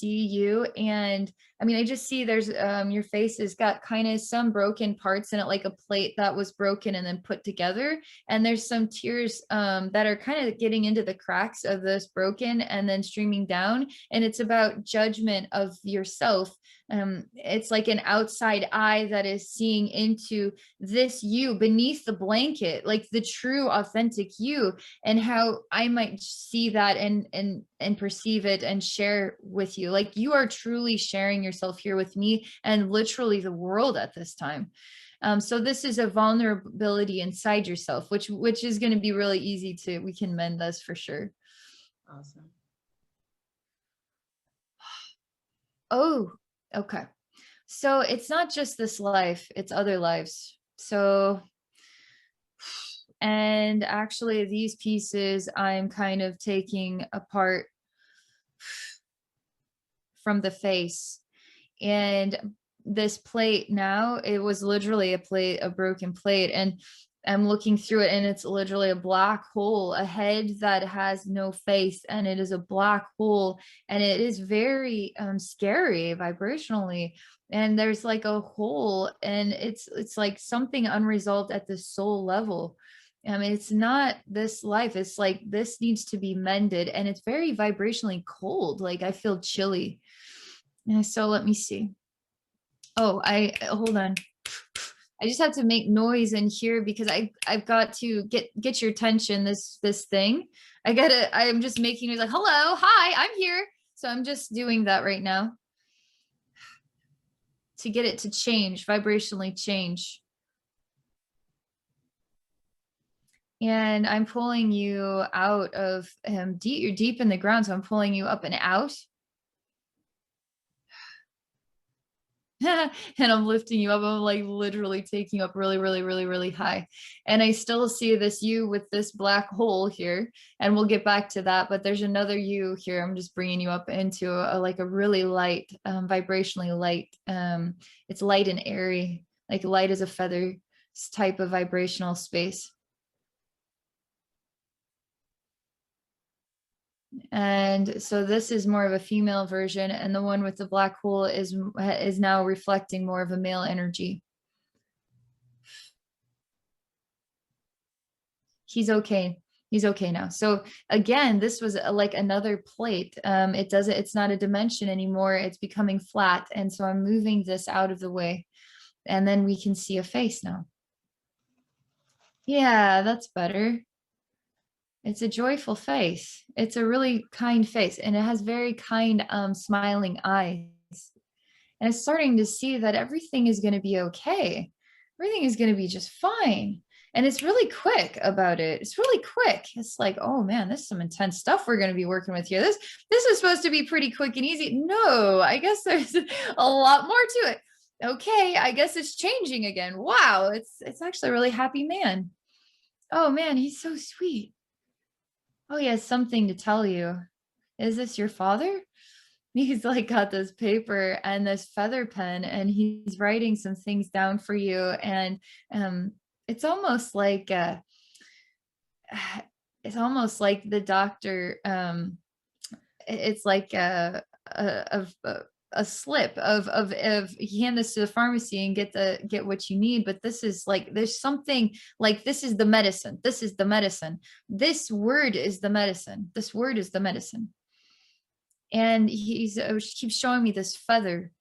you. And I mean, I just see there's your face has got kind of some broken parts in it, like a plate that was broken and then put together, and there's some tears that are kind of getting into the cracks of this broken and then streaming down, and it's about judgment of yourself. It's like an outside eye that is seeing into this you beneath the blanket, like the true authentic you, and how I might see that and perceive it and share with you. Like you are truly sharing yourself here with me and literally the world at this time. So this is a vulnerability inside yourself, which is going to be really easy we can mend this for sure. Awesome. Oh, okay. So it's not just this life, it's other lives. So, and actually these pieces I'm kind of taking apart from the face. And this plate now, it was literally a broken plate. And I'm looking through it, and it's literally a black hole, a head that has no face, and it is a black hole, and it is very scary vibrationally. And there's like a hole, and it's like something unresolved at the soul level. I mean, it's not this life. It's like this needs to be mended, and it's very vibrationally cold. Like I feel chilly. And so let me see. Oh, hold on. I just have to make noise in here because I've got to get your attention. This thing. I'm just making noise like, hello, hi, I'm here. So I'm just doing that right now to get it to change, vibrationally change. And I'm pulling you out of deep. You're deep in the ground, so I'm pulling you up and out. And I'm lifting you up. I'm like literally taking you up really, really, really, really high. And I still see this you with this black hole here. And we'll get back to that. But there's another you here. I'm just bringing you up into like a really light, vibrationally light. It's light and airy, like light as a feather type of vibrational space. And so this is more of a female version, and the one with the black hole is now reflecting more of a male energy. He's okay. He's okay now. So again, this was like another plate. It's not a dimension anymore. It's becoming flat. And so I'm moving this out of the way, and then we can see a face now. Yeah, that's better. It's a joyful face. It's a really kind face, and it has very kind, smiling eyes. And it's starting to see that everything is going to be okay. Everything is going to be just fine. And it's really quick about it. It's really quick. It's like, oh man, this is some intense stuff we're going to be working with here. This is supposed to be pretty quick and easy. No, I guess there's a lot more to it. Okay, I guess it's changing again. Wow, it's actually a really happy man. Oh man, he's so sweet. Oh, he has something to tell you. Is this your father? He's like got this paper and this feather pen, and he's writing some things down for you. And it's almost like the doctor. It's like a slip of hand this to the pharmacy and get what you need. But this is like, there's something like, this is the medicine. This is the medicine. This word is the medicine. This word is the medicine. And he's keeps showing me this feather,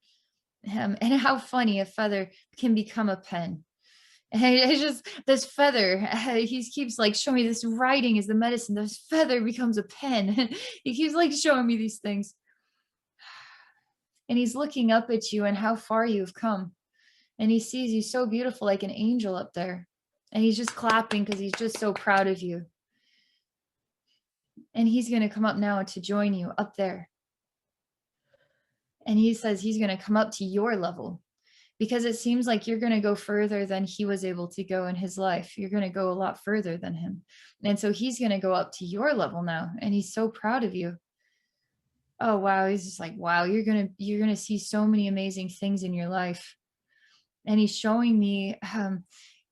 and how funny a feather can become a pen. And it's just this feather. He keeps like showing me this writing is the medicine. This feather becomes a pen. He keeps like showing me these things. And he's looking up at you and how far you've come. And he sees you so beautiful, like an angel up there. And he's just clapping because he's just so proud of you. And he's going to come up now to join you up there. And he says he's going to come up to your level, because it seems like you're going to go further than he was able to go in his life. You're going to go a lot further than him. And so he's going to go up to your level now. And he's so proud of you. Oh, wow. He's just like, wow, you're going to see so many amazing things in your life. And he's showing me,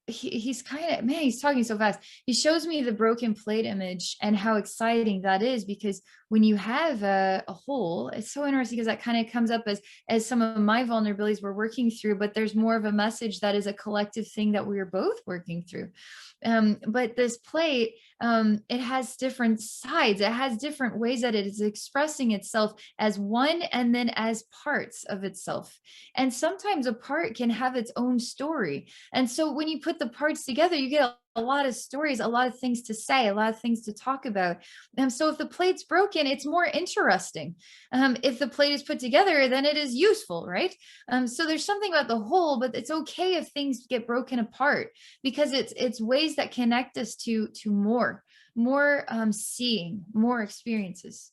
he's kind of, man, he's talking so fast. He shows me the broken plate image and how exciting that is, because when you have a hole, it's so interesting because that kind of comes up as some of my vulnerabilities we're working through, but there's more of a message that is a collective thing that we're both working through. But this plate, it has different sides. It has different ways that it is expressing itself as one and then as parts of itself. And sometimes a part can have its own story. And so when you put the parts together, you get a lot of stories, a lot of things to say, a lot of things to talk about. So if the plate's broken, it's more interesting. If the plate is put together, then it is useful, right? So there's something about the whole, but it's okay if things get broken apart, because it's ways that connect us to more seeing, more experiences.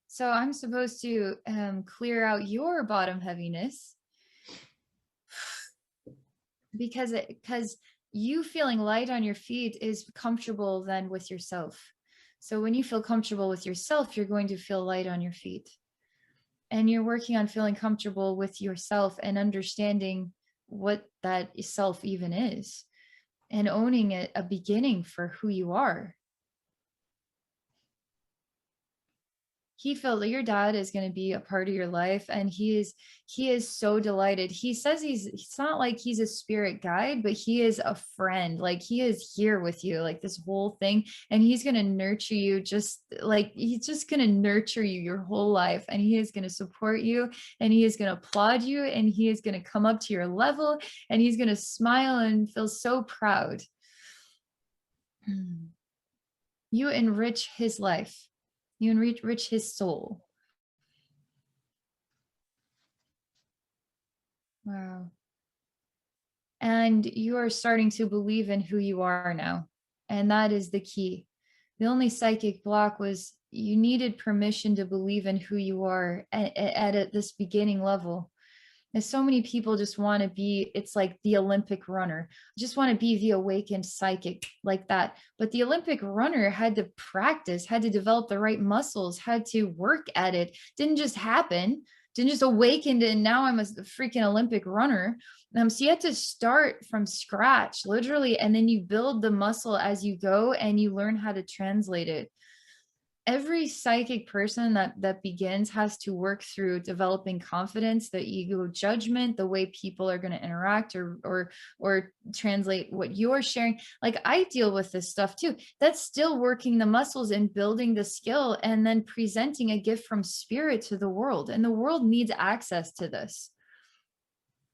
So I'm supposed to clear out your bottom heaviness, because you feeling light on your feet is comfortable then with yourself. So when you feel comfortable with yourself, you're going to feel light on your feet. And you're working on feeling comfortable with yourself and understanding what that self even is, and owning it, a beginning for who you are. He felt that your dad is going to be a part of your life, and he is so delighted. He says it's not like he's a spirit guide, but he is a friend. Like, he is here with you, like this whole thing, and he's going to nurture you, just like he's just going to nurture you your whole life, and he is going to support you, and he is going to applaud you, and he is going to come up to your level, and he's going to smile and feel so proud. You enrich his life. You enrich his soul. Wow. And you are starting to believe in who you are now. And that is the key. The only psychic block was you needed permission to believe in who you are at this beginning level. And so many people just want to be, it's like the Olympic runner, just want to be the awakened psychic like that. But the Olympic runner had to practice, had to develop the right muscles, had to work at it. Didn't just happen, didn't just awaken and now I'm a freaking Olympic runner. So you had to start from scratch, literally, and then you build the muscle as you go and you learn how to translate it. Every psychic person that begins has to work through developing confidence, the ego judgment, the way people are going to interact or translate what you're sharing. Like, I deal with this stuff too. That's still working the muscles and building the skill, and then presenting a gift from spirit to the world. And the world needs access to this.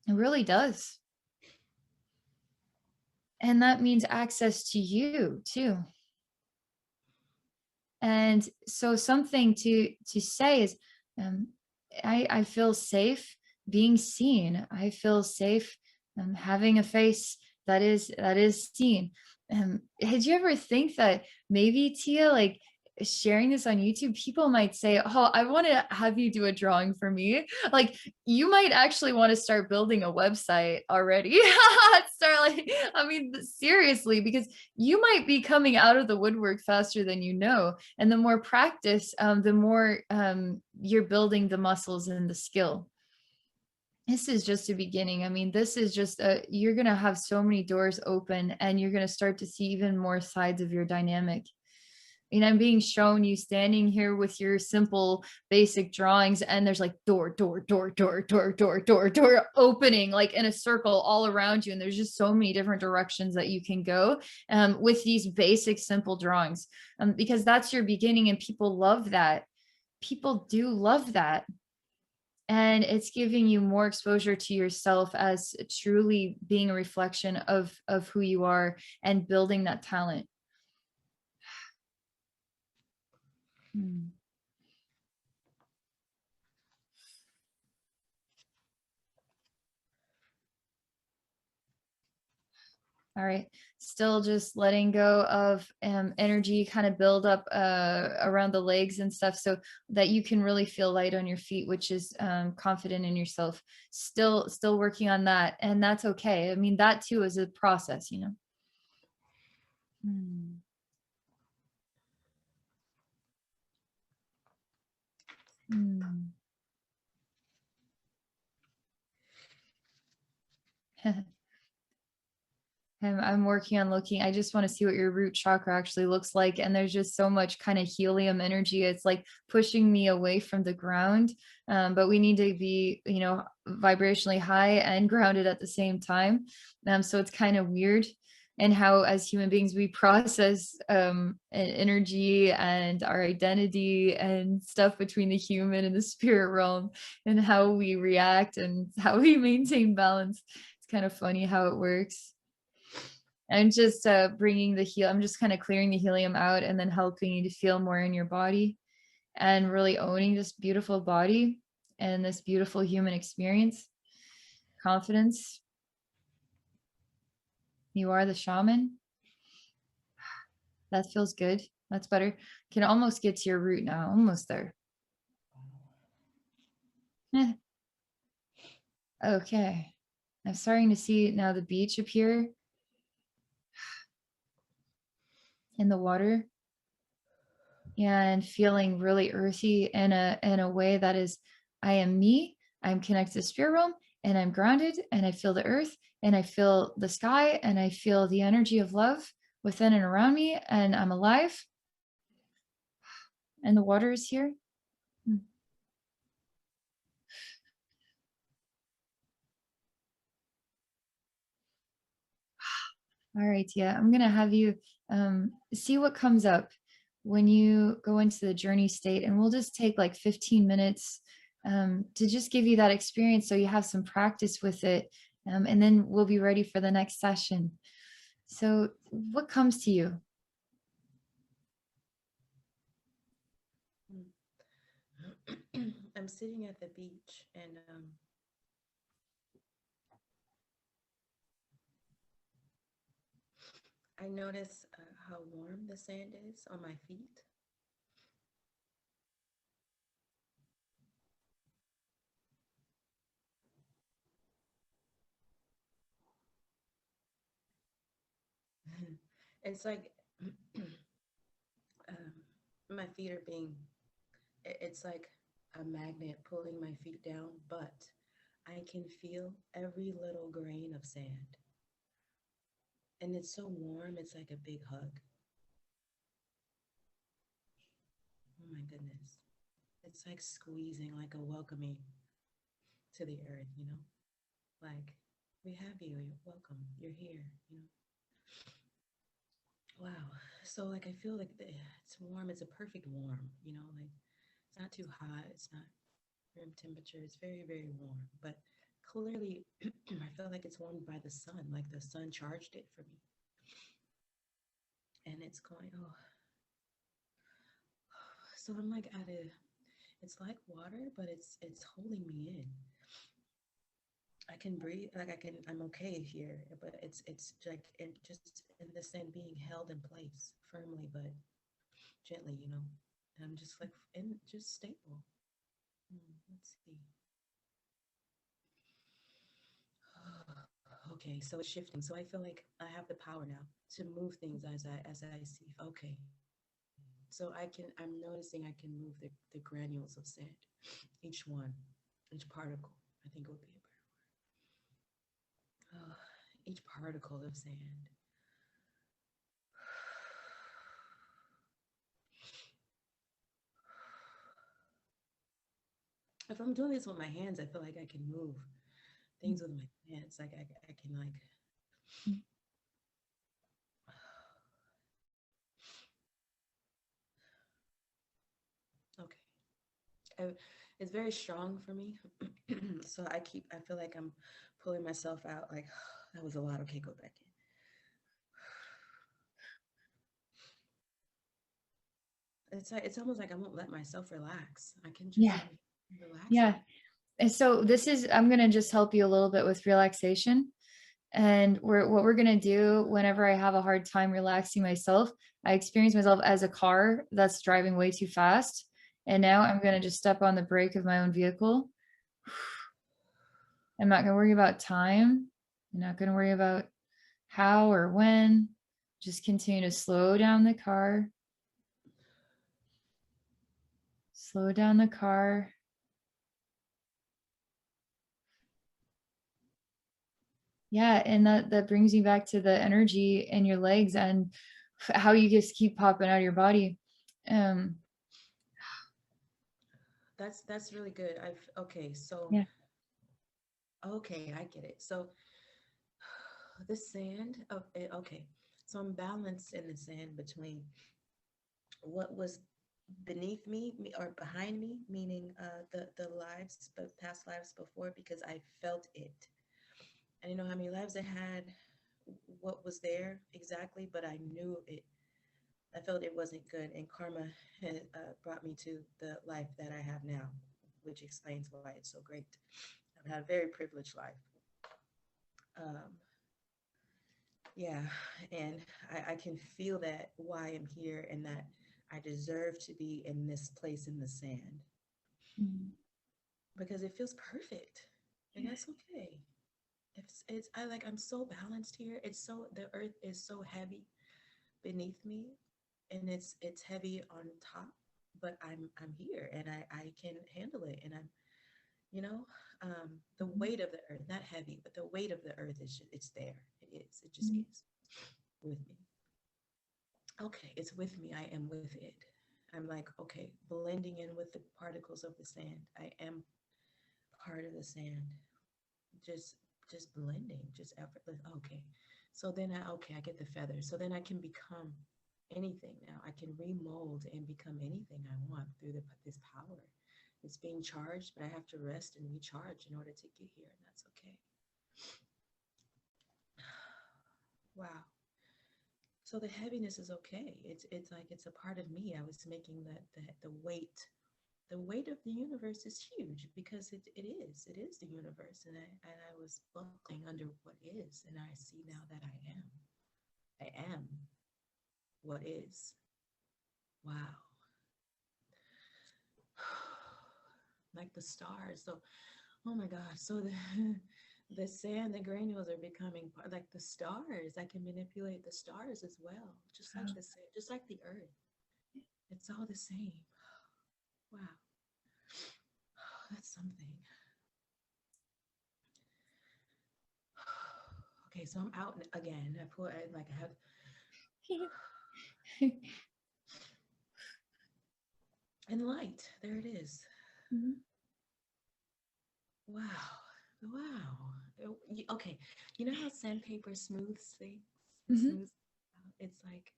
It really does. And that means access to you too. And so something to say is, I feel safe being seen. I feel safe having a face that is seen. Did you ever think that maybe, Tia, like sharing this on YouTube, people might say, oh, I want to have you do a drawing for me. Like, you might actually want to start building a website already. I mean, seriously, because you might be coming out of the woodwork faster than you know. And the more practice, the more you're building the muscles and the skill. This is just a beginning. I mean, this is just you're going to have so many doors open, and you're going to start to see even more sides of your dynamic. And I'm being shown you standing here with your simple basic drawings, and there's like door opening like in a circle all around you. And there's just so many different directions that you can go with these basic simple drawings, because that's your beginning, and people love that. People do love that. and it's giving you more exposure to yourself as truly being a reflection of who you are and building that talent. Hmm. All right. Still just letting go of energy kind of build up around the legs and stuff so that you can really feel light on your feet, which is confident in yourself. Still working on that. And that's okay. I mean, that too is a process, you know. Hmm. Hmm. I'm working on looking. I just want to see what your root chakra actually looks like. And there's just so much kind of helium energy. It's like pushing me away from the ground. But we need to be, you know, vibrationally high and grounded at the same time. So it's kind of weird. And how, as human beings, we process energy and our identity and stuff between the human and the spirit realm, and how we react and how we maintain balance. It's kind of funny how it works. I'm just bringing the I'm just kind of clearing the helium out and then helping you to feel more in your body and really owning this beautiful body and this beautiful human experience. Confidence. You are the shaman. That feels good. That's better. Can almost get to your root now. Almost there. Okay. I'm starting to see now the beach appear in the water and feeling really earthy in a way that is, I am me, I'm connected to the spirit realm, and I'm grounded, and I feel the earth, and I feel the sky, and I feel the energy of love within and around me, and I'm alive, and the water is here. All right, yeah, I'm gonna have you see what comes up when you go into the journey state, and we'll just take like 15 minutes to just give you that experience so you have some practice with it, and then we'll be ready for the next session. So what comes to you? I'm sitting at the beach and I notice how warm the sand is on my feet. It's like my feet are being, it's like a magnet pulling my feet down, but I can feel every little grain of sand. And it's so warm, it's like a big hug. Oh my goodness. It's like squeezing, like a welcoming to the earth, you know? Like, we have you, you're welcome, you're here, you know? Wow. So like I feel like it's warm, it's a perfect warm, you know, like it's not too hot, it's not room temperature, it's very, very warm. But clearly I feel like it's warmed by the sun, like the sun charged it for me. And it's going, oh. So I'm like at a, it's like water, but it's holding me in. I can breathe, like I'm okay here, but it's like it just in the sand being held in place firmly, but gently, you know. And I'm just like in just stable. Let's see. Okay, so it's shifting. So I feel like I have the power now to move things as I see. Okay. So I'm noticing I can move the granules of sand. Each one, each particle, I think would be a better word. Each particle of sand. If I'm doing this with my hands, I feel like I can move things with my hands. Like I can like. Okay. it's very strong for me. So I feel like I'm pulling myself out. Like, that was a lot. Okay, go back in. It's like, it's almost like I won't let myself relax. I can just Yeah. relax. Yeah. And so I'm going to just help you a little bit with relaxation. And what we're going to do whenever I have a hard time relaxing myself, I experience myself as a car that's driving way too fast. And now I'm going to just step on the brake of my own vehicle. I'm not going to worry about time. I'm not going to worry about how or when. Just continue to slow down the car. Slow down the car. Yeah, and that brings me back to the energy in your legs and how you just keep popping out of your body. That's really good. Okay, so Yeah. okay, I get it. So the sand, okay. So I'm balanced in the sand between what was beneath or behind me, meaning the lives, but past lives before, because I felt it. I didn't know how many lives I had, what was there exactly, but I knew it. I felt it wasn't good, and karma had brought me to the life that I have now, which explains why it's so great. I've had a very privileged life. Um, yeah, and I can feel that why I'm here and that I deserve to be in this place in the sand Mhm. because it feels perfect, and that's okay. I'm so balanced here. The earth is so heavy beneath me, and it's heavy on top, but I'm here and I can handle it, and I'm you know the weight of the earth, not heavy, but the weight of the earth it's there. It just Mhm. is with me. Okay, it's with me. I am with it. I'm like, okay, blending in with the particles of the sand. I am part of the sand. Just just blending, just effortless. Okay. So then I get the feathers. So then I can become anything now. I can remold and become anything I want through this power. It's being charged, but I have to rest and recharge in order to get here, and that's okay. Wow. So the heaviness is okay. It's like it's a part of me. I was making the weight of the universe is huge because it is the universe, and I was buckling under what is, and I see now that I am what is. Wow. Like the stars. So, oh my God. So the sand, the granules are becoming like the stars. I can manipulate the stars as well, just like the sand, just like the earth. It's all the same. Wow. That's something. Okay, so I'm out again. I have and light. There it is. Mhm. Wow. Wow. Okay. You know how sandpaper smooths things? It Mhm. smooths. It's like,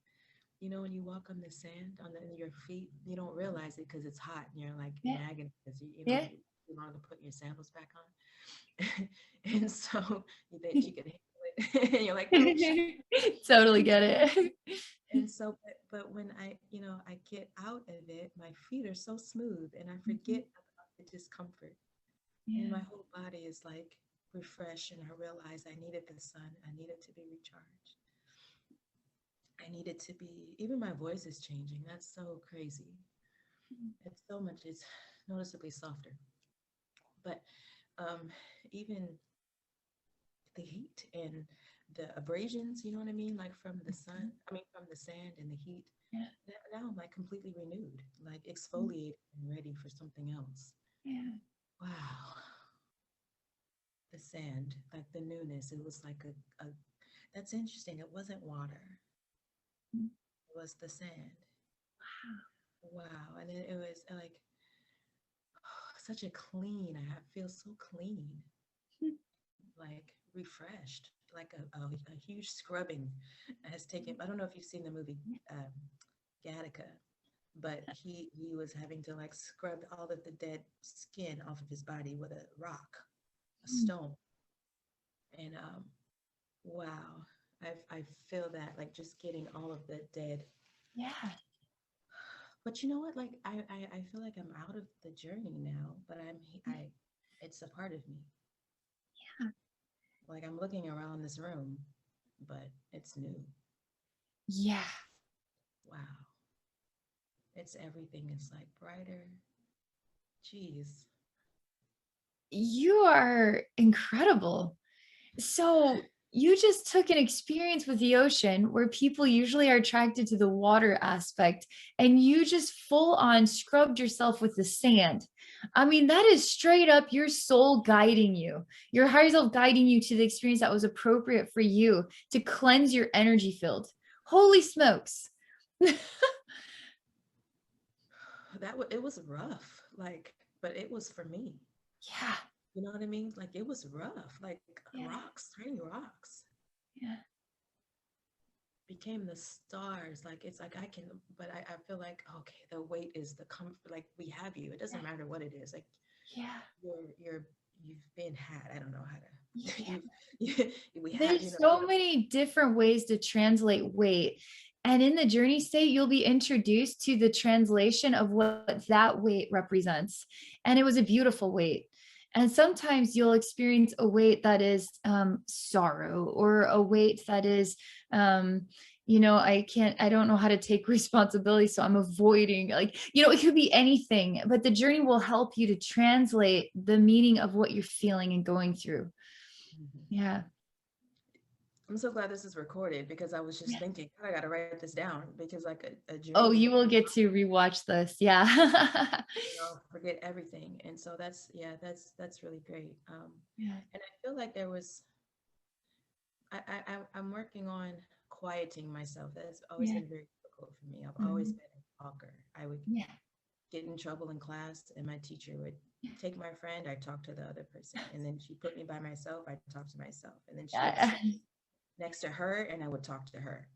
when you walk on the sand your feet, you don't realize it because it's hot and you're like in Yeah. agony because Yeah. you want to put your sandals back on. And so you think you can handle it. And you're like, oh, Totally get it. and so, but when I get out of it, my feet are so smooth and I Mhm. forget about the discomfort. And Yeah. my whole body is like refreshed, and I realized I needed the sun. I needed to be recharged. I needed to be, even my voice is changing. That's so crazy. It's noticeably softer. But even the heat and the abrasions, you know what I mean? Like from the sun, I mean, from the sand and the heat. Yeah. Now I'm like completely renewed, like exfoliated and ready for something else. Yeah. Wow. The sand, like the newness, it was like that's interesting. It wasn't water, it was the sand. Wow. And it was like such a clean, I feel so clean, like refreshed, like a huge scrubbing has taken. I don't know if you've seen the movie Gattaca, but he was having to like scrub all of the dead skin off of his body with a rock, a stone. And wow, I feel that, like, just getting all of the dead. Yeah. But you know what? Like I feel like I'm out of the journey now, but it's a part of me. Yeah. Like I'm looking around this room, but it's new. Yeah. Wow. It's everything is like brighter. Jeez. You are incredible. So you just took an experience with the ocean where people usually are attracted to the water aspect, and you just full on scrubbed yourself with the sand. I mean, that is straight up your soul guiding you, your higher self guiding you to the experience that was appropriate for you to cleanse your energy field. Holy smokes. It was rough, like, but it was for me. Yeah. You know what I mean? Like it was rough, like Yeah. rocks, tiny rocks. Yeah. Became the stars. Like it's like I can, but I feel like, okay, the weight is the comfort. Like we have you. It doesn't matter what it is. Like Yeah. you've been had. I don't know how to. Yeah. We had, There's so many different ways to translate weight. And in the journey state, you'll be introduced to the translation of what that weight represents. And it was a beautiful weight. And sometimes you'll experience a weight that is sorrow, or a weight that is, I don't know how to take responsibility. So I'm avoiding, like, it could be anything, but the journey will help you to translate the meaning of what you're feeling and going through. Yeah. I'm so glad this is recorded, because I was just thinking, I got to write this down, because like a journey. Oh, you will get to rewatch this. Yeah. Forget everything. And so that's really great. Yeah. And I feel like there was, I'm working on quieting myself. That's always been very difficult for me. I've always been a talker. I would get in trouble in class, and my teacher would take my friend, I talk to the other person, and then she put me by myself, I talk to myself, and then she would sit next to her, and I would talk to her.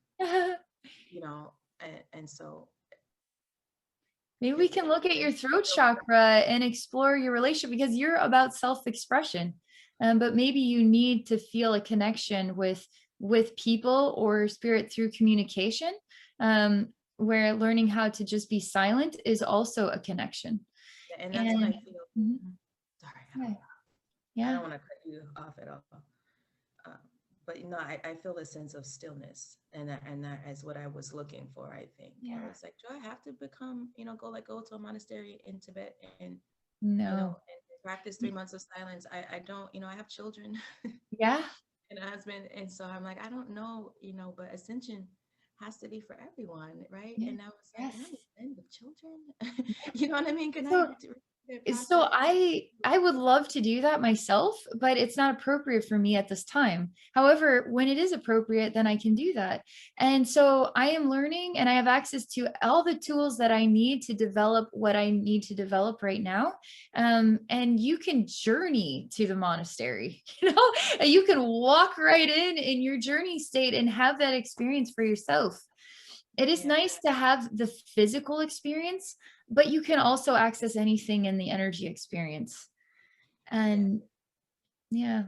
And so maybe we can look at your throat chakra and explore your relationship, because you're about self-expression. But maybe you need to feel a connection with people or spirit through communication, where learning how to just be silent is also a connection. And that's what I feel. Sorry. I don't want to cut you off at all. But I feel a sense of stillness, and that is what I was looking for. I think I was like, do I have to become, go to a monastery in Tibet and and practice 3 months of silence? I don't, I have children, and a husband, and so I'm like, I don't know, but ascension has to be for everyone, right? And I was like, can I ascend with children? You know what I mean? So I would love to do that myself, but it's not appropriate for me at this time. However, when it is appropriate, then I can do that. And so I am learning, and I have access to all the tools that I need to develop what I need to develop right now. And you can journey to the monastery, and you can walk right in your journey state and have that experience for yourself. It is nice to have the physical experience, but you can also access anything in the energy experience. And I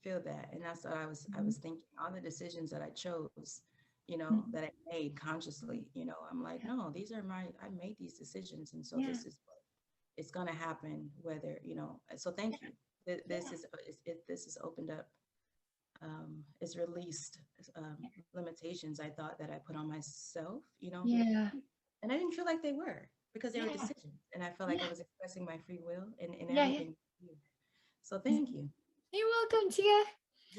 feel that, and that's what I was thinking. All the decisions that I chose, that I made consciously, I'm like, no, I made these decisions, and so this is what it's gonna happen. Whether so thank you. This is opened up. It's released limitations I thought that I put on myself, and I didn't feel like they were, because they were decisions, and I felt like I was expressing my free will in everything. So thank you. You're welcome, Tia.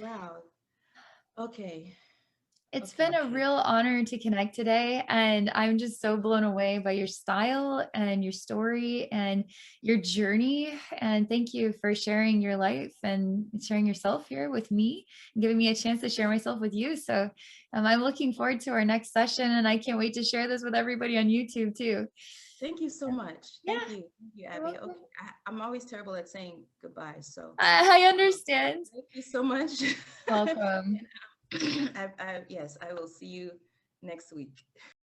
Wow. Okay. It's been a real honor to connect today, and I'm just so blown away by your style and your story and your journey. And thank you for sharing your life and sharing yourself here with me, and giving me a chance to share myself with you. So I'm looking forward to our next session, and I can't wait to share this with everybody on YouTube too. Thank you so much. Thank you, Abby. Okay, I'm always terrible at saying goodbye, so I understand. Thank you so much. Welcome. Yes, I will see you next week.